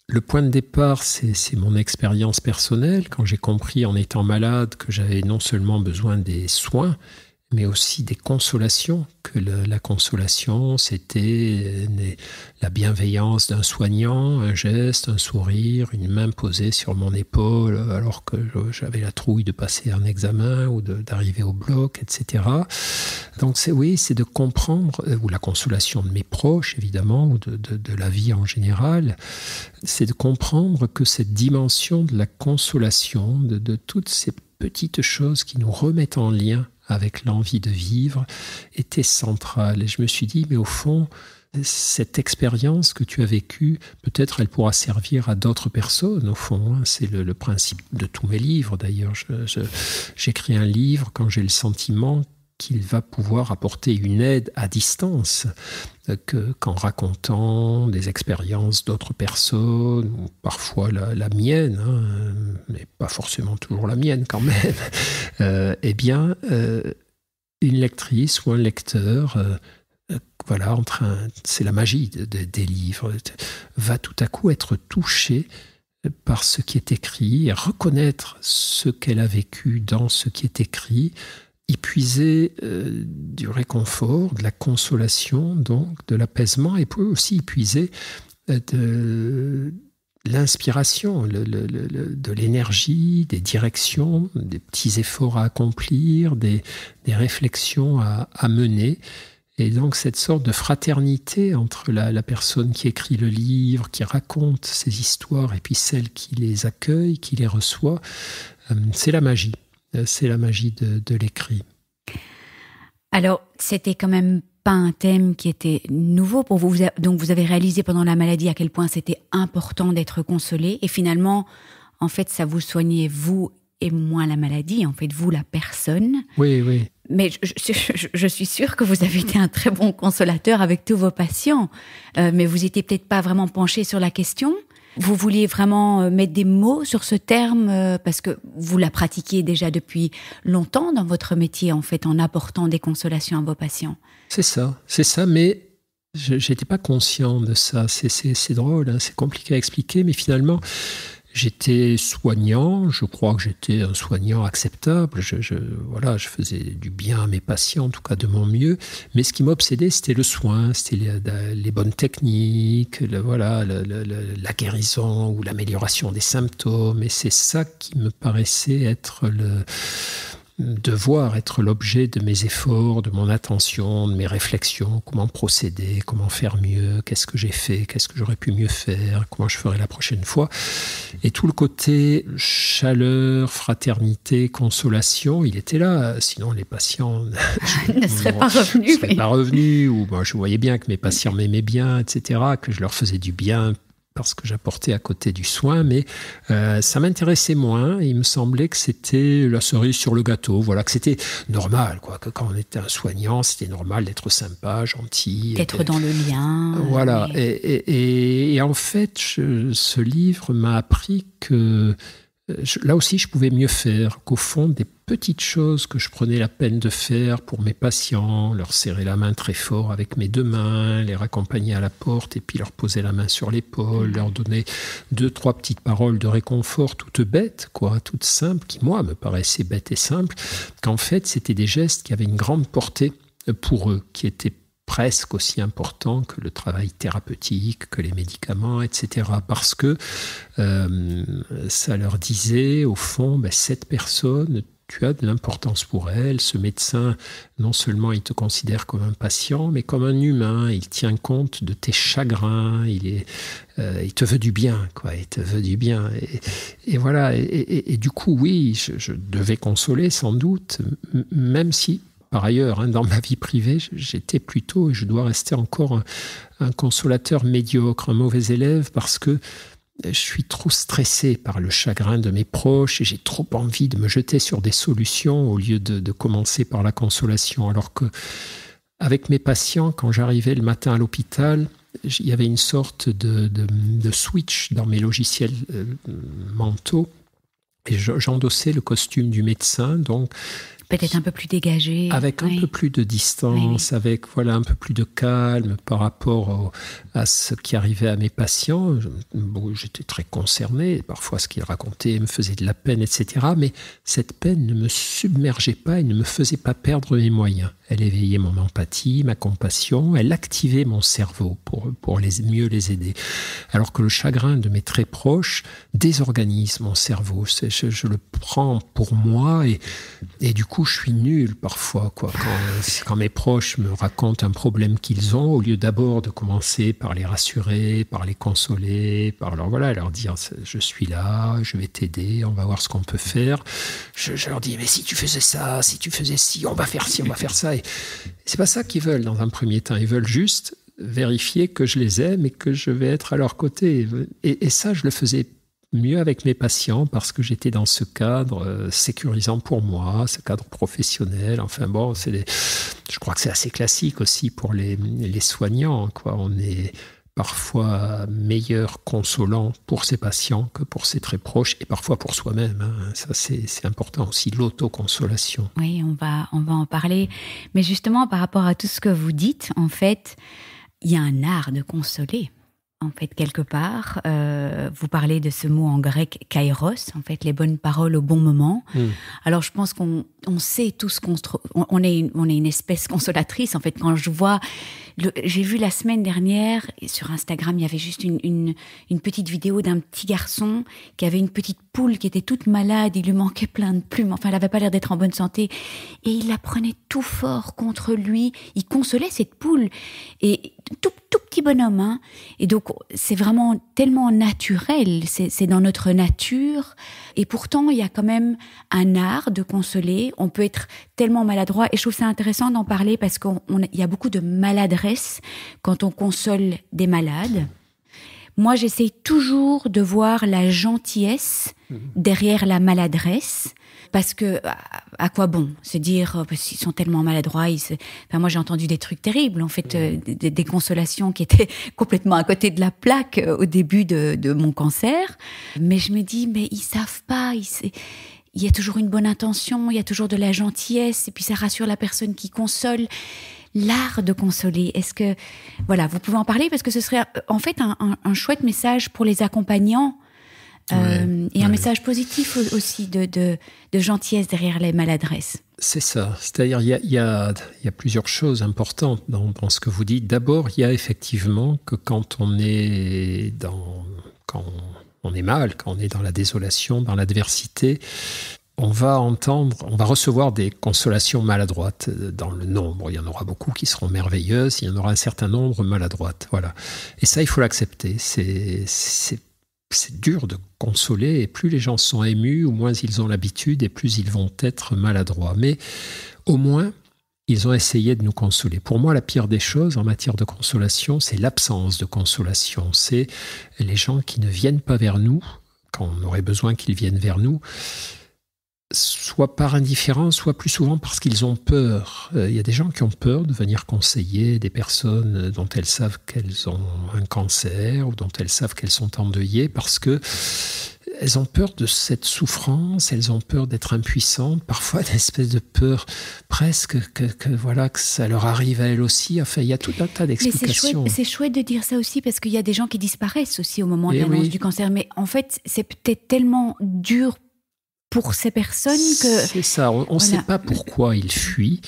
Le point de départ, c'est mon expérience personnelle. Quand j'ai compris en étant malade que j'avais non seulement besoin des soins, mais aussi des consolations, que la consolation, c'était la bienveillance d'un soignant, un geste, un sourire, une main posée sur mon épaule alors que j'avais la trouille de passer un examen ou d'arriver au bloc, etc. Donc c'est de comprendre, ou la consolation de mes proches évidemment, ou de la vie en général, c'est de comprendre que cette dimension de la consolation, de toutes ces petites choses qui nous remettent en lien avec l'envie de vivre, était centrale. Et je me suis dit, mais au fond, cette expérience que tu as vécue, peut-être elle pourra servir à d'autres personnes, au fond. C'est le principe de tous mes livres, d'ailleurs. J'écris un livre quand j'ai le sentiment qu'il va pouvoir apporter une aide à distance, qu'en racontant des expériences d'autres personnes, ou parfois la mienne, mais pas forcément toujours la mienne quand même, une lectrice ou un lecteur, c'est la magie des livres, va tout à coup être touché par ce qui est écrit, et reconnaître ce qu'elle a vécu dans ce qui est écrit, y puiser du réconfort, de la consolation, donc de l'apaisement, et peut aussi y puiser de l'inspiration, de l'énergie, des directions, des petits efforts à accomplir, des réflexions à mener. Et donc cette sorte de fraternité entre la personne qui écrit le livre, qui raconte ses histoires, et puis celle qui les accueille, qui les reçoit, c'est la magie. C'est la magie de l'écrit. Alors, c'était quand même pas un thème qui était nouveau pour vous. Donc, vous avez réalisé pendant la maladie à quel point c'était important d'être consolé. Et finalement, en fait, ça vous soignait vous et moins la maladie. En fait, vous, la personne. Oui. Mais je suis sûre que vous avez été un très bon consolateur avec tous vos patients. Mais vous n'étiez peut-être pas vraiment penché sur la question. Vous vouliez vraiment mettre des mots sur ce terme parce que vous la pratiquiez déjà depuis longtemps dans votre métier, en fait, en apportant des consolations à vos patients. C'est ça, mais je n'étais pas conscient de ça. C'est drôle, c'est compliqué à expliquer, mais finalement, j'étais soignant, je crois que j'étais un soignant acceptable, je faisais du bien à mes patients, en tout cas de mon mieux, mais ce qui m'obsédait, c'était le soin, c'était les bonnes techniques, la guérison ou l'amélioration des symptômes, et c'est ça qui me paraissait être devoir être l'objet de mes efforts, de mon attention, de mes réflexions, comment procéder, comment faire mieux, qu'est-ce que j'ai fait, qu'est-ce que j'aurais pu mieux faire, comment je ferai la prochaine fois. Et tout le côté chaleur, fraternité, consolation, il était là, sinon les patients ne seraient pas revenus. Ou je voyais bien que mes patients m'aimaient bien, etc., que je leur faisais du bien parce que j'apportais à côté du soin, mais ça m'intéressait moins. Il me semblait que c'était la cerise sur le gâteau, voilà, que c'était normal, quoi, que quand on était un soignant, c'était normal d'être sympa, gentil. D'être dans le lien. Voilà, et en fait, ce livre m'a appris que là aussi, je pouvais mieux faire, qu'au fond, des petites choses que je prenais la peine de faire pour mes patients, leur serrer la main très fort avec mes 2 mains, les raccompagner à la porte et puis leur poser la main sur l'épaule, leur donner 2, 3 petites paroles de réconfort toutes bêtes, quoi, toutes simples, qui, moi, me paraissaient bêtes et simples, qu'en fait, c'était des gestes qui avaient une grande portée pour eux, qui étaient presque aussi important que le travail thérapeutique, que les médicaments, etc. Parce que ça leur disait, au fond, cette personne, tu as de l'importance pour elle. Ce médecin, non seulement il te considère comme un patient, mais comme un humain. Il tient compte de tes chagrins. Il te veut du bien, quoi. Il te veut du bien. Et voilà. Et du coup, oui, je devais consoler, sans doute, même si... Par ailleurs, dans ma vie privée, j'étais plutôt, et je dois rester encore un consolateur médiocre, un mauvais élève, parce que je suis trop stressé par le chagrin de mes proches et j'ai trop envie de me jeter sur des solutions au lieu de commencer par la consolation. Alors que, avec mes patients, quand j'arrivais le matin à l'hôpital, il y avait une sorte de switch dans mes logiciels mentaux et j'endossais le costume du médecin, donc peut-être un peu plus dégagé. Avec un peu plus de distance, avec un peu plus de calme par rapport à ce qui arrivait à mes patients. J'étais très concerné. Parfois, ce qu'ils racontaient me faisait de la peine, etc. Mais cette peine ne me submergeait pas et ne me faisait pas perdre mes moyens. Elle éveillait mon empathie, ma compassion. Elle activait mon cerveau pour mieux les aider. Alors que le chagrin de mes très proches désorganise mon cerveau. Je le prends pour moi et du coup, je suis nul parfois, quoi. Quand mes proches me racontent un problème qu'ils ont, au lieu d'abord de commencer par les rassurer, par les consoler, par leur dire je suis là, je vais t'aider, on va voir ce qu'on peut faire. Je leur dis mais si tu faisais ça, si tu faisais ci, on va faire ci, on va faire ça. Et c'est pas ça qu'ils veulent dans un premier temps. Ils veulent juste vérifier que je les aime et que je vais être à leur côté. Et ça, je le faisais mieux avec mes patients parce que j'étais dans ce cadre sécurisant pour moi, ce cadre professionnel. Enfin bon, je crois que c'est assez classique aussi pour les soignants, quoi. On est parfois meilleur consolant pour ses patients que pour ses très proches et parfois pour soi-même. Ça, c'est important aussi, l'autoconsolation. Oui, on va en parler. Mais justement, par rapport à tout ce que vous dites, en fait, il y a un art de consoler. En fait, quelque part, vous parlez de ce mot en grec kairos, en fait, les bonnes paroles au bon moment. Alors, je pense qu'on sait tous on est une espèce consolatrice. En fait, quand je vois, j'ai vu la semaine dernière sur Instagram, il y avait juste une petite vidéo d'un petit garçon qui avait une petite poule qui était toute malade. Il lui manquait plein de plumes. Enfin, elle avait pas l'air d'être en bonne santé, et il la prenait tout fort contre lui. Il consolait cette poule et tout petit bonhomme, Et donc, c'est vraiment tellement naturel, c'est dans notre nature. Et pourtant, il y a quand même un art de consoler. On peut être tellement maladroit. Et je trouve ça intéressant d'en parler parce qu'il y a beaucoup de maladresse quand on console des malades. Moi, j'essaye toujours de voir la gentillesse derrière la maladresse. Parce que, à quoi bon se dire, parce qu'ils sont tellement maladroits. Moi, j'ai entendu des trucs terribles, en fait, des consolations qui étaient complètement à côté de la plaque au début de mon cancer. Mais je me dis, mais ils savent pas. Il y a toujours une bonne intention, il y a toujours de la gentillesse, et puis ça rassure la personne qui console. L'art de consoler, est-ce que... Voilà, vous pouvez en parler parce que ce serait en fait un chouette message pour les accompagnants. Et un message positif aussi de gentillesse derrière les maladresses. C'est ça. C'est-à-dire, il y a plusieurs choses importantes dans ce que vous dites. D'abord, il y a effectivement que quand on est mal, quand on est dans la désolation, dans l'adversité, on va recevoir des consolations maladroites dans le nombre. Il y en aura beaucoup qui seront merveilleuses, il y en aura un certain nombre maladroites. Voilà. Et ça, il faut l'accepter. C'est dur de consoler, et plus les gens sont émus, ou moins ils ont l'habitude, et plus ils vont être maladroits. Mais au moins, ils ont essayé de nous consoler. Pour moi, la pire des choses en matière de consolation, c'est l'absence de consolation. C'est les gens qui ne viennent pas vers nous, quand on aurait besoin qu'ils viennent vers nous, soit par indifférence, soit plus souvent parce qu'ils ont peur. Il y a des gens qui ont peur de venir conseiller des personnes dont elles savent qu'elles ont un cancer ou dont elles savent qu'elles sont endeuillées parce que elles ont peur de cette souffrance, elles ont peur d'être impuissantes, parfois une espèce de peur presque que ça leur arrive à elles aussi. Enfin, il y a tout un tas d'explications. Mais c'est chouette de dire ça aussi parce qu'il y a des gens qui disparaissent aussi au moment de l'annonce du cancer. Mais en fait, c'est peut-être tellement dur pour ces personnes que... C'est ça, on ne sait pas pourquoi ils fuient.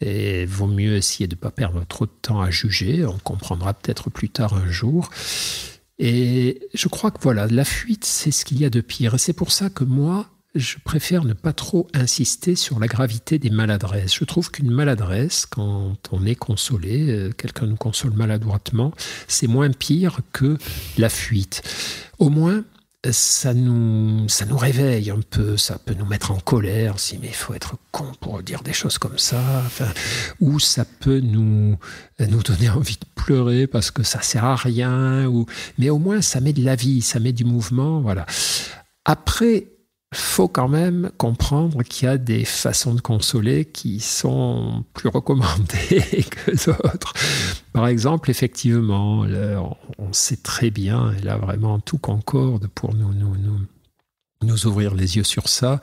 Et vaut mieux essayer de ne pas perdre trop de temps à juger. On comprendra peut-être plus tard un jour. Et je crois que la fuite, c'est ce qu'il y a de pire. Et c'est pour ça que moi, je préfère ne pas trop insister sur la gravité des maladresses. Je trouve qu'une maladresse, quand on est consolé, quelqu'un nous console maladroitement, c'est moins pire que la fuite. Au moins, ça nous réveille un peu, ça peut nous mettre en colère, si mais il faut être con pour dire des choses comme ça, ou ça peut nous donner envie de pleurer parce que ça sert à rien, mais au moins ça met de la vie, ça met du mouvement, voilà. Après, faut quand même comprendre qu'il y a des façons de consoler qui sont plus recommandées que d'autres. Par exemple, effectivement, on sait très bien, et là vraiment tout concorde pour nous ouvrir les yeux sur ça,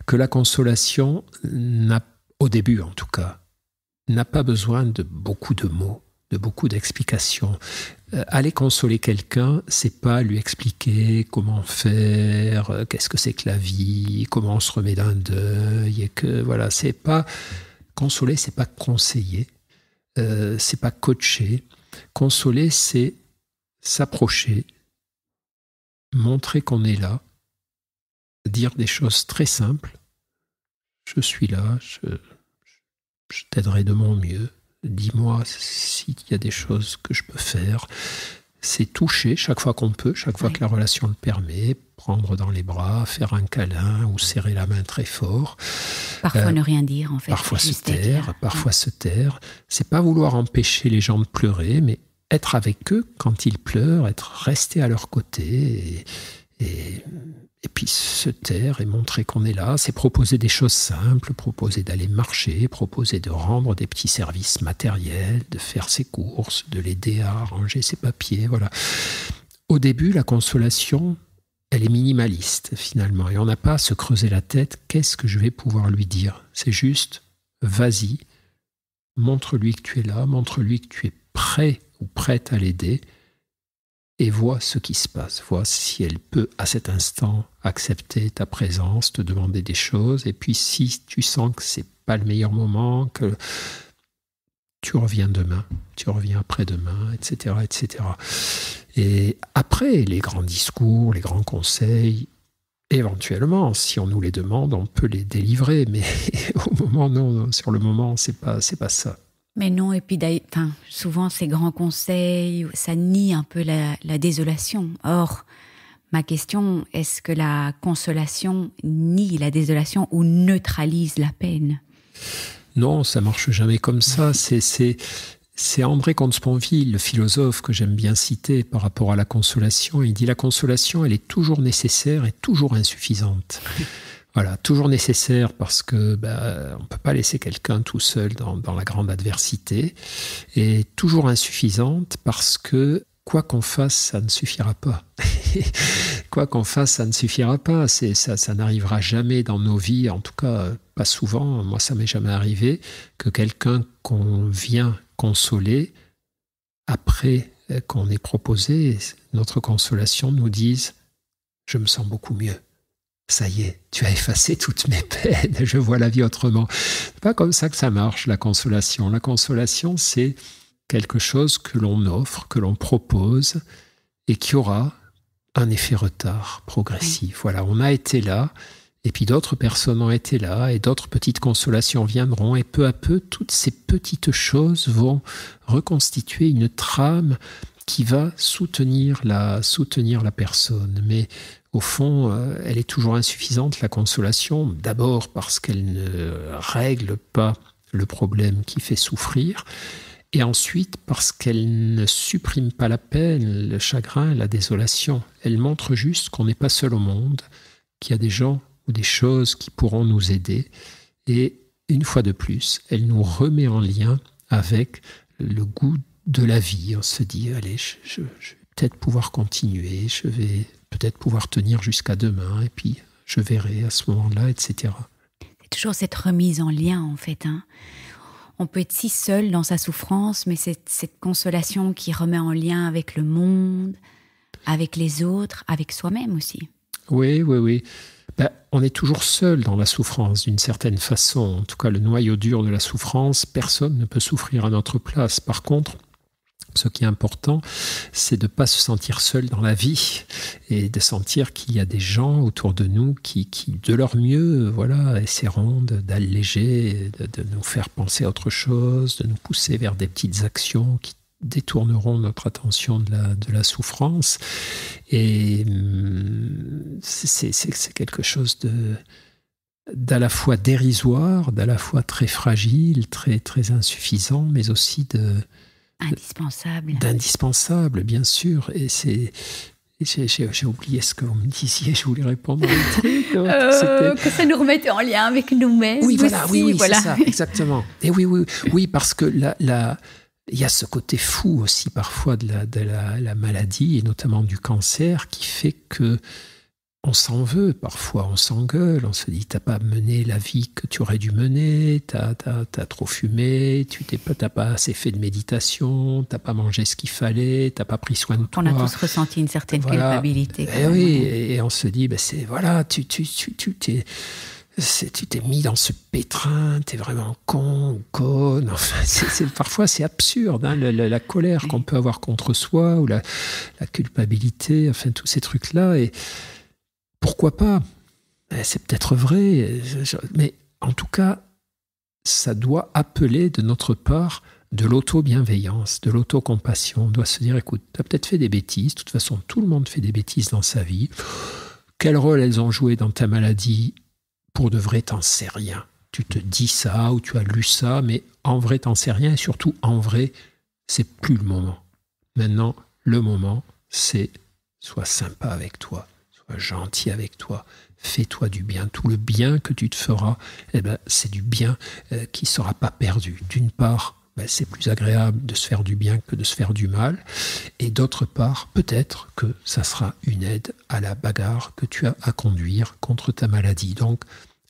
que la consolation, au début en tout cas, n'a pas besoin de beaucoup de mots, de beaucoup d'explications. Aller consoler quelqu'un, c'est pas lui expliquer comment faire, qu'est-ce que c'est que la vie, comment on se remet d'un deuil, et que voilà, c'est pas consoler, c'est pas conseiller, c'est pas coacher. Consoler, c'est s'approcher, montrer qu'on est là, dire des choses très simples. Je suis là, je t'aiderai de mon mieux. Dis-moi s'il y a des choses que je peux faire. C'est toucher chaque fois qu'on peut, chaque fois que la relation le permet, prendre dans les bras, faire un câlin ou serrer la main très fort. Parfois ne rien dire, en fait. Parfois se taire. C'est pas vouloir empêcher les gens de pleurer, mais être avec eux quand ils pleurent, rester à leur côté et puis se taire et montrer qu'on est là. C'est proposer des choses simples, proposer d'aller marcher, proposer de rendre des petits services matériels, de faire ses courses, de l'aider à ranger ses papiers, voilà. Au début, la consolation, elle est minimaliste finalement, et on n'a pas à se creuser la tête, qu'est-ce que je vais pouvoir lui dire ? C'est juste, vas-y, montre-lui que tu es là, montre-lui que tu es prêt ou prête à l'aider, et vois ce qui se passe, vois si elle peut à cet instant accepter ta présence, te demander des choses, et puis si tu sens que c'est pas le meilleur moment, que tu reviens demain, tu reviens après-demain, etc., etc. Et après, les grands discours, les grands conseils, éventuellement, si on nous les demande, on peut les délivrer, mais au moment, non, sur le moment, c'est pas ça. Mais non, et puis souvent ces grands conseils, ça nie un peu la désolation. Or, ma question, est-ce que la consolation nie la désolation ou neutralise la peine ? Non, ça marche jamais comme ça. C'est André Comte-Sponville, le philosophe que j'aime bien citer par rapport à la consolation. Il dit la consolation, elle est toujours nécessaire et toujours insuffisante. Voilà, toujours nécessaire parce que on ne peut pas laisser quelqu'un tout seul dans la grande adversité, et toujours insuffisante parce que quoi qu'on fasse, ça ne suffira pas. Quoi qu'on fasse, ça ne suffira pas. Ça n'arrivera jamais dans nos vies, en tout cas pas souvent. Moi, ça m'est jamais arrivé que quelqu'un qu'on vient consoler, après qu'on ait proposé notre consolation, nous dise « je me sens beaucoup mieux ». Ça y est, tu as effacé toutes mes peines, je vois la vie autrement. C'est pas comme ça que ça marche, la consolation. La consolation, c'est quelque chose que l'on offre, que l'on propose, et qui aura un effet retard progressif. Voilà, on a été là, et puis d'autres personnes ont été là, et d'autres petites consolations viendront, et peu à peu, toutes ces petites choses vont reconstituer une trame qui va soutenir la personne. Mais au fond, elle est toujours insuffisante, la consolation, d'abord parce qu'elle ne règle pas le problème qui fait souffrir. Et ensuite, parce qu'elle ne supprime pas la peine, le chagrin, la désolation. Elle montre juste qu'on n'est pas seul au monde, qu'il y a des gens ou des choses qui pourront nous aider. Et une fois de plus, elle nous remet en lien avec le goût de la vie. On se dit, allez, je vais peut-être pouvoir continuer, je vais peut-être pouvoir tenir jusqu'à demain, et puis je verrai à ce moment-là, etc. C'est toujours cette remise en lien, en fait, hein. On peut être si seul dans sa souffrance, mais c'est cette consolation qui remet en lien avec le monde, avec les autres, avec soi-même aussi. Oui. On est toujours seul dans la souffrance, d'une certaine façon. En tout cas, le noyau dur de la souffrance, personne ne peut souffrir à notre place. Par contre, ce qui est important, c'est de ne pas se sentir seul dans la vie et de sentir qu'il y a des gens autour de nous qui de leur mieux, essaieront d'alléger, de nous faire penser à autre chose, de nous pousser vers des petites actions qui détourneront notre attention de la souffrance. Et c'est quelque chose d'à la fois dérisoire, d'à la fois très fragile, très, très insuffisant, mais aussi d'indispensable, bien sûr. Et j'ai oublié ce que vous me disiez, je voulais répondre à un truc. Que ça nous remettait en lien avec nous-mêmes. Oui, voilà, c'est ça, exactement. Et oui, parce que il y a ce côté fou aussi parfois de la maladie, et notamment du cancer, qui fait que on s'en veut parfois, on s'engueule, on se dit t'as pas mené la vie que tu aurais dû mener, t'as trop fumé, t'as pas assez fait de méditation, t'as pas mangé ce qu'il fallait, t'as pas pris soin de toi. On a tous ressenti une certaine culpabilité. Et on se dit tu t'es mis dans ce pétrin, t'es vraiment con ou conne. Enfin, parfois c'est absurde, hein, la colère qu'on peut avoir contre soi, ou la culpabilité, enfin tous ces trucs-là. Et pourquoi pas ? C'est peut-être vrai, mais en tout cas, ça doit appeler de notre part de l'auto-bienveillance, de l'auto-compassion. On doit se dire, écoute, tu as peut-être fait des bêtises, de toute façon, tout le monde fait des bêtises dans sa vie. Quel rôle elles ont joué dans ta maladie ? Pour de vrai, t'en sais rien. Tu te dis ça, ou tu as lu ça, mais en vrai, t'en sais rien, et surtout, en vrai, c'est plus le moment. Maintenant, le moment, c'est sois sympa avec toi. Sois gentil avec toi, fais-toi du bien. Tout le bien que tu te feras, c'est du bien qui ne sera pas perdu. D'une part, c'est plus agréable de se faire du bien que de se faire du mal. Et d'autre part, peut-être que ça sera une aide à la bagarre que tu as à conduire contre ta maladie. Donc,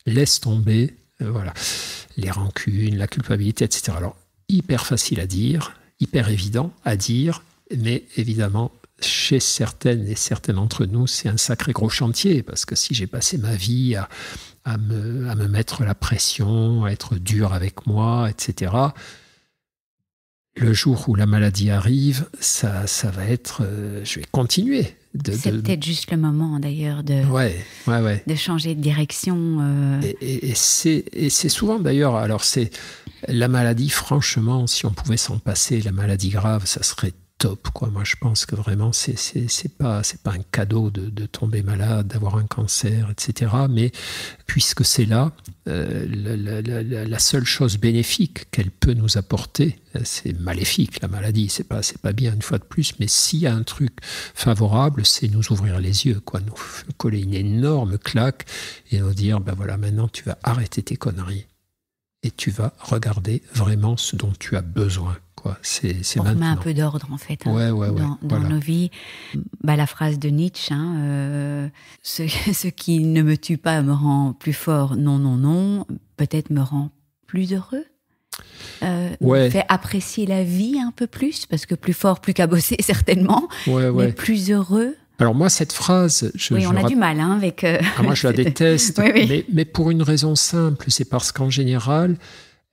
laisse tomber les rancunes, la culpabilité, etc. Alors, hyper facile à dire, hyper évident à dire, mais évidemment, chez certaines et certains d'entre nous, c'est un sacré gros chantier, parce que si j'ai passé ma vie à me mettre la pression, à être dur avec moi, etc., le jour où la maladie arrive, ça va être... je vais continuer. C'est peut-être juste le moment, d'ailleurs, de changer de direction. Et c'est souvent, d'ailleurs... Alors, c'est la maladie, franchement, si on pouvait s'en passer, la maladie grave, ça serait top, quoi. Moi, je pense que vraiment, c'est pas un cadeau de tomber malade, d'avoir un cancer, etc. Mais puisque c'est là, la seule chose bénéfique qu'elle peut nous apporter, c'est maléfique, la maladie, c'est pas bien une fois de plus, mais s'il y a un truc favorable, c'est nous ouvrir les yeux, quoi, nous coller une énorme claque et nous dire, maintenant, tu vas arrêter tes conneries et tu vas regarder vraiment ce dont tu as besoin. C'est on maintenant. remet un peu d'ordre, en fait, dans nos vies. La phrase de Nietzsche, ce qui ne me tue pas me rend plus fort, non, peut-être me rend plus heureux. Me fait apprécier la vie un peu plus, parce que plus fort, plus cabossé, certainement, mais plus heureux. Alors moi, cette phrase... on a du mal avec... moi, je la déteste, mais pour une raison simple, c'est parce qu'en général,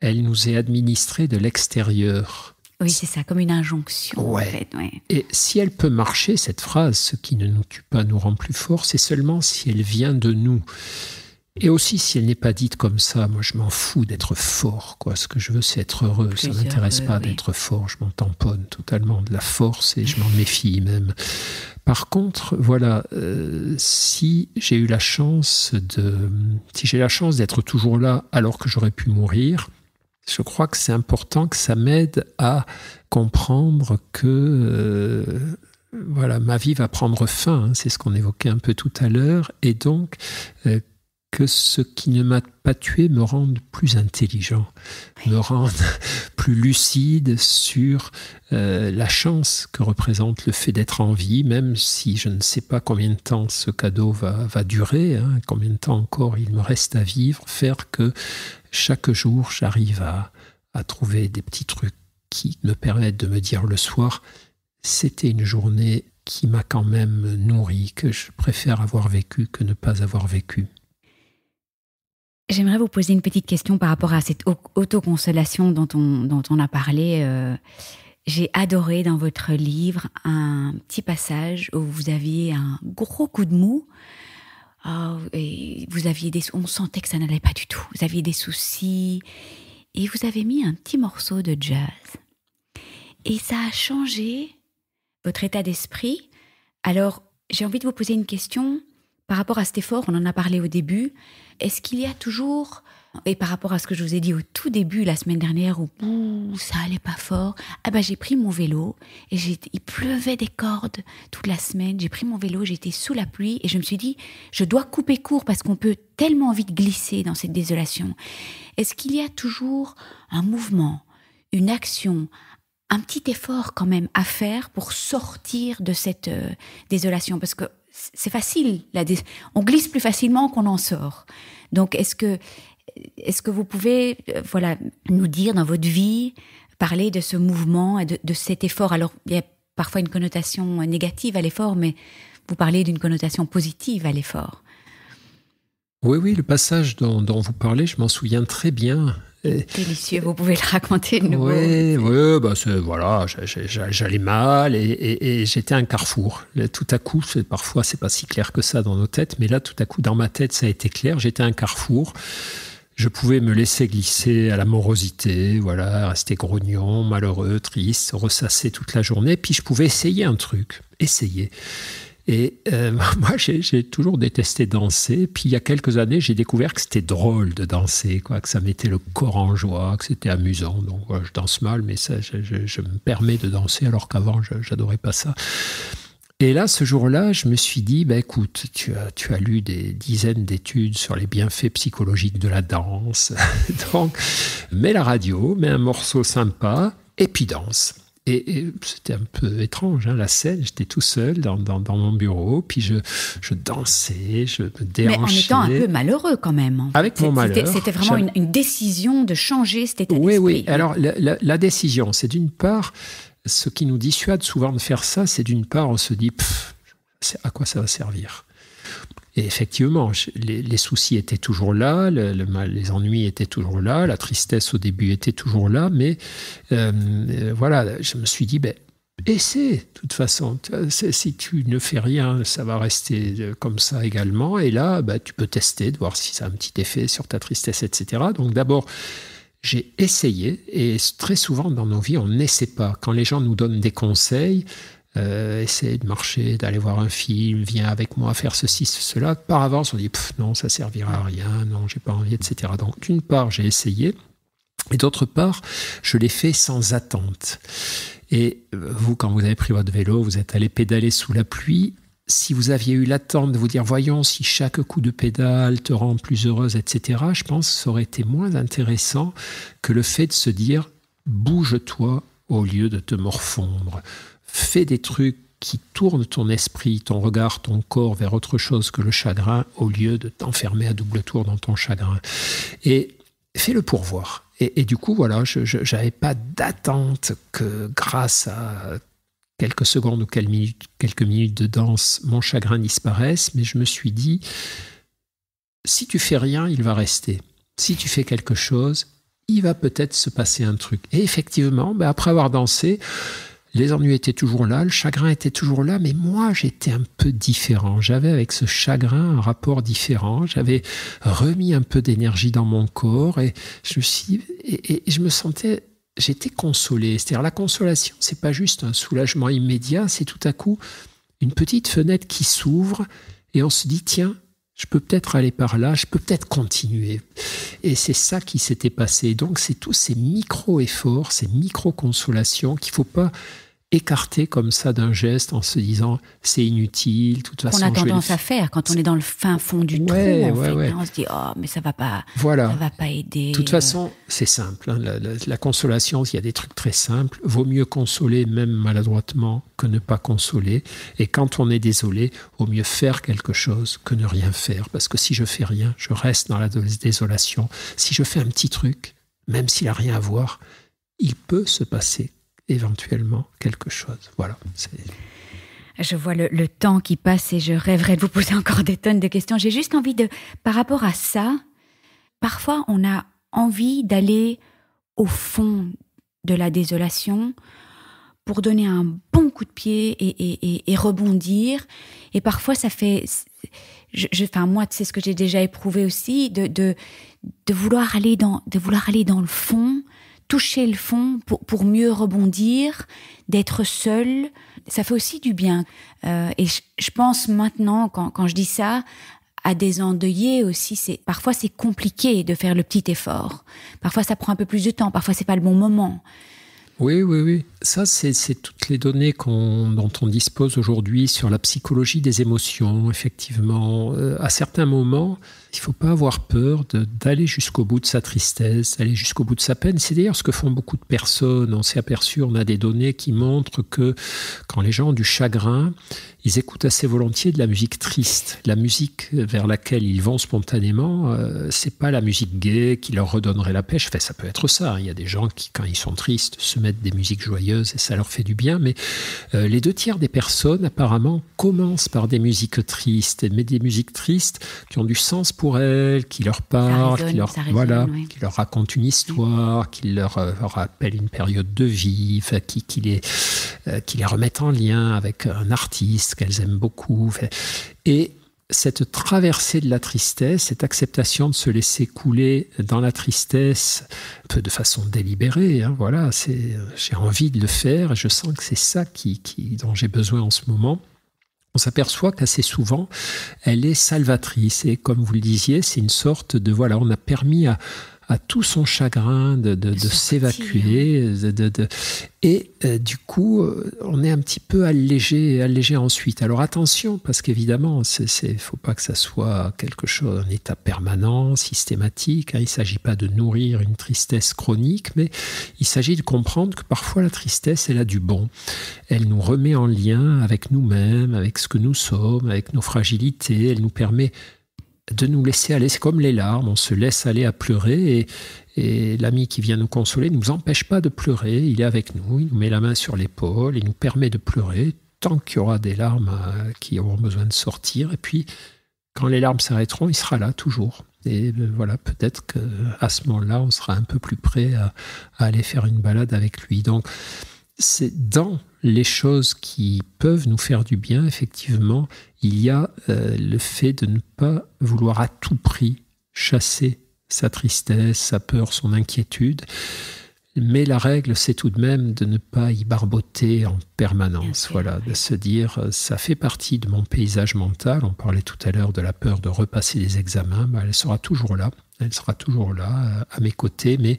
elle nous est administrée de l'extérieur. Oui, c'est ça, comme une injonction, en fait. Et si elle peut marcher, cette phrase, ce qui ne nous tue pas nous rend plus forts, c'est seulement si elle vient de nous. Et aussi, si elle n'est pas dite comme ça, moi, je m'en fous d'être fort, quoi. Ce que je veux, c'est être heureux. Ça ne m'intéresse pas d'être fort. Je m'en tamponne totalement de la force et je m'en méfie même. Par contre, si j'ai la chance d'être toujours là alors que j'aurais pu mourir, Je crois que c'est important, que ça m'aide à comprendre que voilà, ma vie va prendre fin, hein, c'est ce qu'on évoquait un peu tout à l'heure, et donc que ce qui ne m'a pas tué me rende plus intelligent, me rende plus lucide sur la chance que représente le fait d'être en vie, même si je ne sais pas combien de temps ce cadeau va durer, hein, combien de temps encore il me reste à vivre, faire que chaque jour j'arrive à trouver des petits trucs qui me permettent de me dire le soir, c'était une journée qui m'a quand même nourri, que je préfère avoir vécu que ne pas avoir vécu. J'aimerais vous poser une petite question par rapport à cette autoconsolation dont on a parlé. J'ai adoré dans votre livre un petit passage où vous aviez un gros coup de mou. Et vous aviez on sentait que ça n'allait pas du tout. Vous aviez des soucis et vous avez mis un petit morceau de jazz. Et ça a changé votre état d'esprit. Alors, j'ai envie de vous poser une question par rapport à cet effort, on en a parlé au début. Est-ce qu'il y a toujours, et par rapport à ce que je vous ai dit au tout début la semaine dernière, où ça allait pas fort, j'ai pris mon vélo et il pleuvait des cordes toute la semaine. J'ai pris mon vélo, j'étais sous la pluie et je me suis dit, je dois couper court parce qu'on peut tellement vite glisser dans cette désolation. Est-ce qu'il y a toujours un mouvement, une action, un petit effort quand même à faire pour sortir de cette désolation? Parce que c'est facile, on glisse plus facilement qu'on en sort. Donc, est-ce que vous pouvez nous dire dans votre vie, parler de ce mouvement et de cet effort? Alors, il y a parfois une connotation négative à l'effort, mais vous parlez d'une connotation positive à l'effort. Oui, le passage dont vous parlez, je m'en souviens très bien. Délicieux, vous pouvez le raconter de nouveau. J'allais mal et j'étais à un carrefour. Là, tout à coup, parfois c'est pas si clair que ça dans nos têtes, mais là tout à coup dans ma tête ça a été clair. J'étais à un carrefour. Je pouvais me laisser glisser à la morosité, rester grognon, malheureux, triste, ressasser toute la journée. Puis je pouvais essayer un truc, Et moi, j'ai toujours détesté danser. Puis il y a quelques années, j'ai découvert que c'était drôle de danser, que ça mettait le corps en joie, que c'était amusant. Donc je danse mal, mais ça, je me permets de danser, alors qu'avant, j'adorais pas ça. Et là, ce jour-là, je me suis dit, écoute, tu as lu des dizaines d'études sur les bienfaits psychologiques de la danse. Donc, mets la radio, mets un morceau sympa, et puis danse. Et c'était un peu étrange, la scène. J'étais tout seul dans mon bureau, puis je dansais, je me déhanchais. Mais en étant un peu malheureux quand même. Avec mon malheur. C'était vraiment une décision de changer cet état d'esprit. Oui. Alors, la décision, c'est d'une part, ce qui nous dissuade souvent de faire ça, c'est d'une part, on se dit, à quoi ça va servir ? Et effectivement, les soucis étaient toujours là, les ennuis étaient toujours là, la tristesse au début était toujours là, mais je me suis dit, essaie, de toute façon. Si tu ne fais rien, ça va rester comme ça également. Et là, tu peux tester, de voir si ça a un petit effet sur ta tristesse, etc. Donc d'abord, j'ai essayé, et très souvent dans nos vies, on n'essaie pas. Quand les gens nous donnent des conseils, essayer de marcher, d'aller voir un film, viens avec moi faire ceci, cela. Par avance, on dit non, ça servira à rien, non, j'ai pas envie, etc. Donc, d'une part, j'ai essayé, et d'autre part, je l'ai fait sans attente. Et vous, quand vous avez pris votre vélo, vous êtes allé pédaler sous la pluie. Si vous aviez eu l'attente de vous dire, voyons, si chaque coup de pédale te rend plus heureuse, etc., je pense que ça aurait été moins intéressant que le fait de se dire, bouge-toi au lieu de te morfondre. Fais des trucs qui tournent ton esprit, ton regard, ton corps vers autre chose que le chagrin au lieu de t'enfermer à double tour dans ton chagrin. Et fais-le pour voir. Et du coup, je n'avais pas d'attente que grâce à quelques secondes ou quelques minutes de danse, mon chagrin disparaisse, mais je me suis dit, si tu fais rien, il va rester. Si tu fais quelque chose, il va peut-être se passer un truc. Et effectivement, après avoir dansé, les ennuis étaient toujours là, le chagrin était toujours là, mais moi, j'étais un peu différent. J'avais avec ce chagrin un rapport différent. J'avais remis un peu d'énergie dans mon corps et je me sentais, j'étais consolé. C'est-à-dire, la consolation, c'est pas juste un soulagement immédiat, c'est tout à coup une petite fenêtre qui s'ouvre et on se dit, tiens, Je peux peut-être aller par là, je peux peut-être continuer. Et c'est ça qui s'était passé. Donc, c'est tous ces micro-efforts, ces micro-consolations qu'il ne faut pas écarter comme ça d'un geste en se disant c'est inutile, de toute façon. On a tendance à faire quand on est dans le fin fond du trou. On se dit mais ça va pas aider. De toute façon, c'est simple. Hein, la consolation, il y a des trucs très simples. Vaut mieux consoler, même maladroitement, que ne pas consoler. Et quand on est désolé, vaut mieux faire quelque chose que ne rien faire. Parce que si je fais rien, je reste dans la désolation. Si je fais un petit truc, même s'il n'a rien à voir, il peut se passer éventuellement quelque chose. Voilà. Je vois le temps qui passe et je rêverais de vous poser encore des tonnes de questions. J'ai juste envie par rapport à ça, parfois on a envie d'aller au fond de la désolation pour donner un bon coup de pied et rebondir. Et parfois ça fait... moi, c'est ce que j'ai déjà éprouvé aussi, de vouloir aller dans le fond, toucher le fond pour mieux rebondir, d'être seul, ça fait aussi du bien. Et je pense maintenant, quand je dis ça, à des endeuillés aussi, parfois c'est compliqué de faire le petit effort. Parfois ça prend un peu plus de temps, parfois c'est pas le bon moment. Oui. Ça, c'est toutes les données dont on dispose aujourd'hui sur la psychologie des émotions. Effectivement, à certains moments, il ne faut pas avoir peur d'aller jusqu'au bout de sa tristesse, d'aller jusqu'au bout de sa peine. C'est d'ailleurs ce que font beaucoup de personnes. On s'est aperçu, on a des données qui montrent que quand les gens ont du chagrin, ils écoutent assez volontiers de la musique triste. La musique vers laquelle ils vont spontanément, c'est pas la musique gaie qui leur redonnerait la pêche. Enfin, ça peut être ça. Il y a des gens qui, quand ils sont tristes, se mettent des musiques joyeuses et ça leur fait du bien. Mais les 2/3 des personnes, apparemment, commencent par des musiques tristes, mais des musiques tristes qui ont du sens pour elles, qui leur parlent, qui leur racontent une histoire, qui leur rappellent une période de vie, enfin, qui les remettent en lien avec un artiste qu'elles aiment beaucoup. Et cette traversée de la tristesse, cette acceptation de se laisser couler dans la tristesse, un peu de façon délibérée, hein, voilà, j'ai envie de le faire et je sens que c'est ça dont j'ai besoin en ce moment. On s'aperçoit qu'assez souvent, elle est salvatrice. Et comme vous le disiez, c'est une sorte de... Voilà, on a permis à tout son chagrin de s'évacuer. Du coup, on est un petit peu allégé ensuite. Alors attention, parce qu'évidemment, il ne faut pas que ça soit quelque chose, un état permanent, systématique. Hein. Il ne s'agit pas de nourrir une tristesse chronique, mais il s'agit de comprendre que parfois la tristesse, elle a du bon. Elle nous remet en lien avec nous-mêmes, avec ce que nous sommes, avec nos fragilités. Elle nous permet de nous laisser aller. C'est comme les larmes, on se laisse aller à pleurer et l'ami qui vient nous consoler ne nous empêche pas de pleurer. Il est avec nous, il nous met la main sur l'épaule, il nous permet de pleurer tant qu'il y aura des larmes qui auront besoin de sortir. Et puis, quand les larmes s'arrêteront, il sera là toujours. Et voilà, peut-être qu'à ce moment-là, on sera un peu plus prêt à aller faire une balade avec lui. Donc, c'est dans les choses qui peuvent nous faire du bien, effectivement, il y a le fait de ne pas vouloir à tout prix chasser sa tristesse, sa peur, son inquiétude. Mais la règle, c'est tout de même de ne pas y barboter en permanence. Voilà, de se dire, ça fait partie de mon paysage mental. On parlait tout à l'heure de la peur de repasser les examens. Elle sera toujours là. Elle sera toujours là, à mes côtés, mais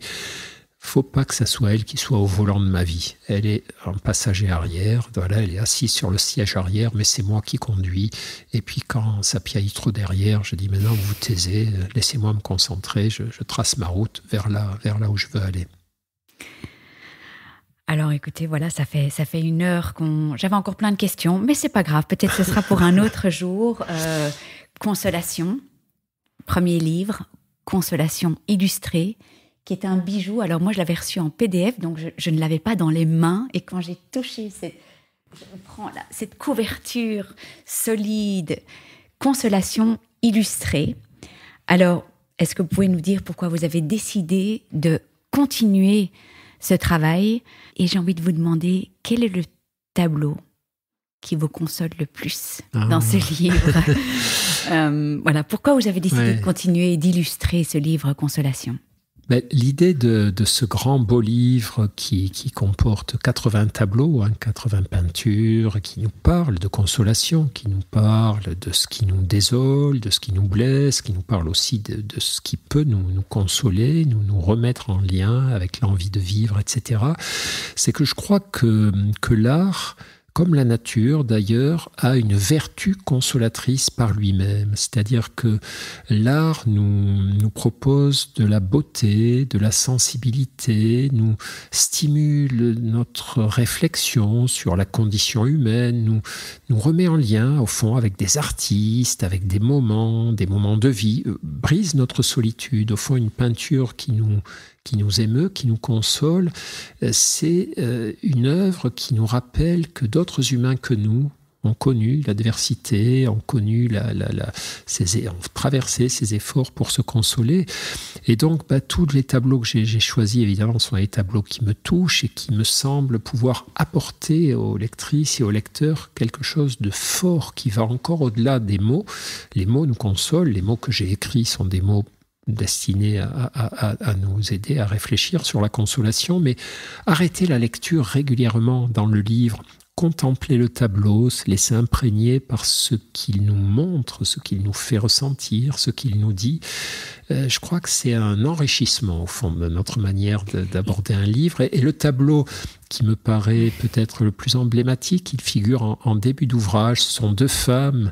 faut pas que ça soit elle qui soit au volant de ma vie. Elle est en passager arrière, voilà, elle est assise sur le siège arrière, mais c'est moi qui conduis. Et puis quand ça piaille trop derrière, je dis maintenant vous vous taisez, laissez-moi me concentrer, je trace ma route vers là où je veux aller. Alors écoutez, voilà, ça fait 1 heure j'avais encore plein de questions, mais c'est pas grave, peut-être ce sera pour un autre jour. Consolation, premier livre, Consolation illustrée, qui est un bijou. Alors moi, je l'avais reçu en PDF, donc je ne l'avais pas dans les mains. Et quand j'ai touché cette couverture solide, Consolation illustrée. Alors, est-ce que vous pouvez nous dire pourquoi vous avez décidé de continuer ce travail? Et j'ai envie de vous demander, quel est le tableau qui vous console le plus dans ce livre? Voilà, pourquoi vous avez décidé de continuer d'illustrer ce livre Consolation? L'idée de ce grand beau livre qui comporte 80 tableaux, 80 peintures, qui nous parle de consolation, qui nous parle de ce qui nous désole, de ce qui nous blesse, qui nous parle aussi de ce qui peut nous consoler, nous remettre en lien avec l'envie de vivre, etc. C'est que je crois que l'art, comme la nature d'ailleurs, a une vertu consolatrice par lui-même. C'est-à-dire que l'art nous propose de la beauté, de la sensibilité, nous stimule notre réflexion sur la condition humaine, nous remet en lien au fond avec des artistes, avec des moments de vie, brise notre solitude. Au fond, une peinture qui nous émeut, qui nous console, c'est une œuvre qui nous rappelle que d'autres humains que nous ont connu l'adversité, ont connu ont traversé ces efforts pour se consoler. Et donc, tous les tableaux que j'ai choisis, évidemment, sont des tableaux qui me touchent et qui me semblent pouvoir apporter aux lectrices et aux lecteurs quelque chose de fort qui va encore au-delà des mots. Les mots nous consolent, les mots que j'ai écrits sont des mots destinés à nous aider à réfléchir sur la consolation, mais arrêter la lecture régulièrement dans le livre, contempler le tableau, se laisser imprégner par ce qu'il nous montre, ce qu'il nous fait ressentir, ce qu'il nous dit. Je crois que c'est un enrichissement, au fond, de notre manière d'aborder un livre. Et le tableau qui me paraît peut-être le plus emblématique, il figure en début d'ouvrage. Ce sont deux femmes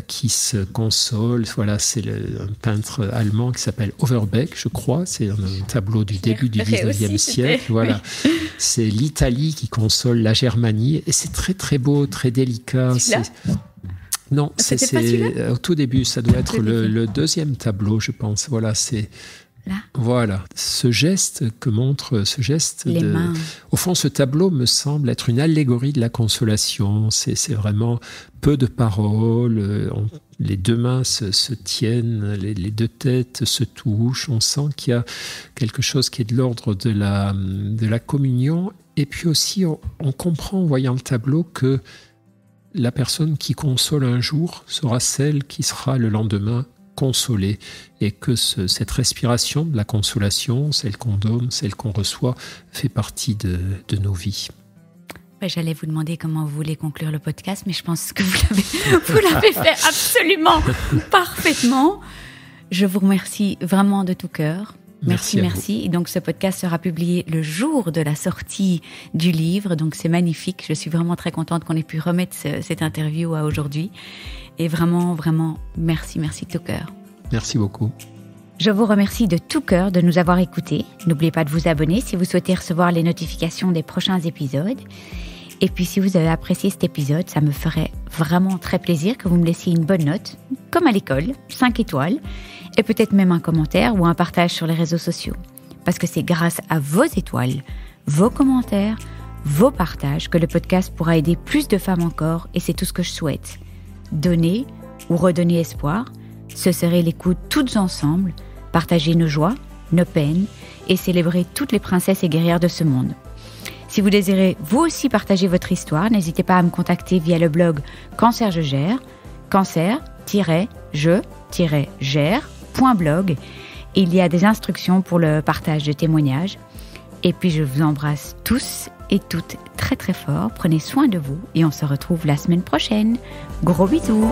qui se consolent. Voilà, c'est un peintre allemand qui s'appelle Overbeck, je crois. C'est un tableau du début du 19e siècle. Voilà. Oui. C'est l'Italie qui console la Germanie. Et c'est très, très beau, très délicat. Non, c'est au tout début. Ça doit être le deuxième tableau, je pense. Voilà, c'est... Là. Voilà, ce geste que montre ce geste. Mains. Au fond, ce tableau me semble être une allégorie de la consolation. C'est vraiment peu de paroles. Les deux mains se tiennent, les deux têtes se touchent. On sent qu'il y a quelque chose qui est de l'ordre de la communion. Et puis aussi, on comprend en voyant le tableau que la personne qui console un jour sera celle qui sera le lendemain consolée, et que cette respiration de la consolation, celle qu'on donne, celle qu'on reçoit, fait partie de nos vies. J'allais vous demander comment vous voulez conclure le podcast, mais je pense que vous l'avez fait absolument parfaitement. Je vous remercie vraiment de tout cœur. Merci. Et donc, ce podcast sera publié le jour de la sortie du livre. Donc, c'est magnifique. Je suis vraiment très contente qu'on ait pu remettre cette interview à aujourd'hui. Et vraiment, vraiment, merci de tout cœur. Merci beaucoup. Je vous remercie de tout cœur de nous avoir écoutés. N'oubliez pas de vous abonner si vous souhaitez recevoir les notifications des prochains épisodes. Et puis, si vous avez apprécié cet épisode, ça me ferait vraiment très plaisir que vous me laissiez une bonne note, comme à l'école, 5 étoiles, et peut-être même un commentaire ou un partage sur les réseaux sociaux. Parce que c'est grâce à vos étoiles, vos commentaires, vos partages que le podcast pourra aider plus de femmes encore, et c'est tout ce que je souhaite. Donner ou redonner espoir, se serrer les coudes toutes ensemble, partager nos joies, nos peines et célébrer toutes les princesses et guerrières de ce monde. Si vous désirez vous aussi partager votre histoire, n'hésitez pas à me contacter via le blog Cancer je gère, cancer-je-gère.blog. Il y a des instructions pour le partage de témoignages. Et puis je vous embrasse tous et toutes très très fort. Prenez soin de vous et on se retrouve la semaine prochaine. Gros bisous.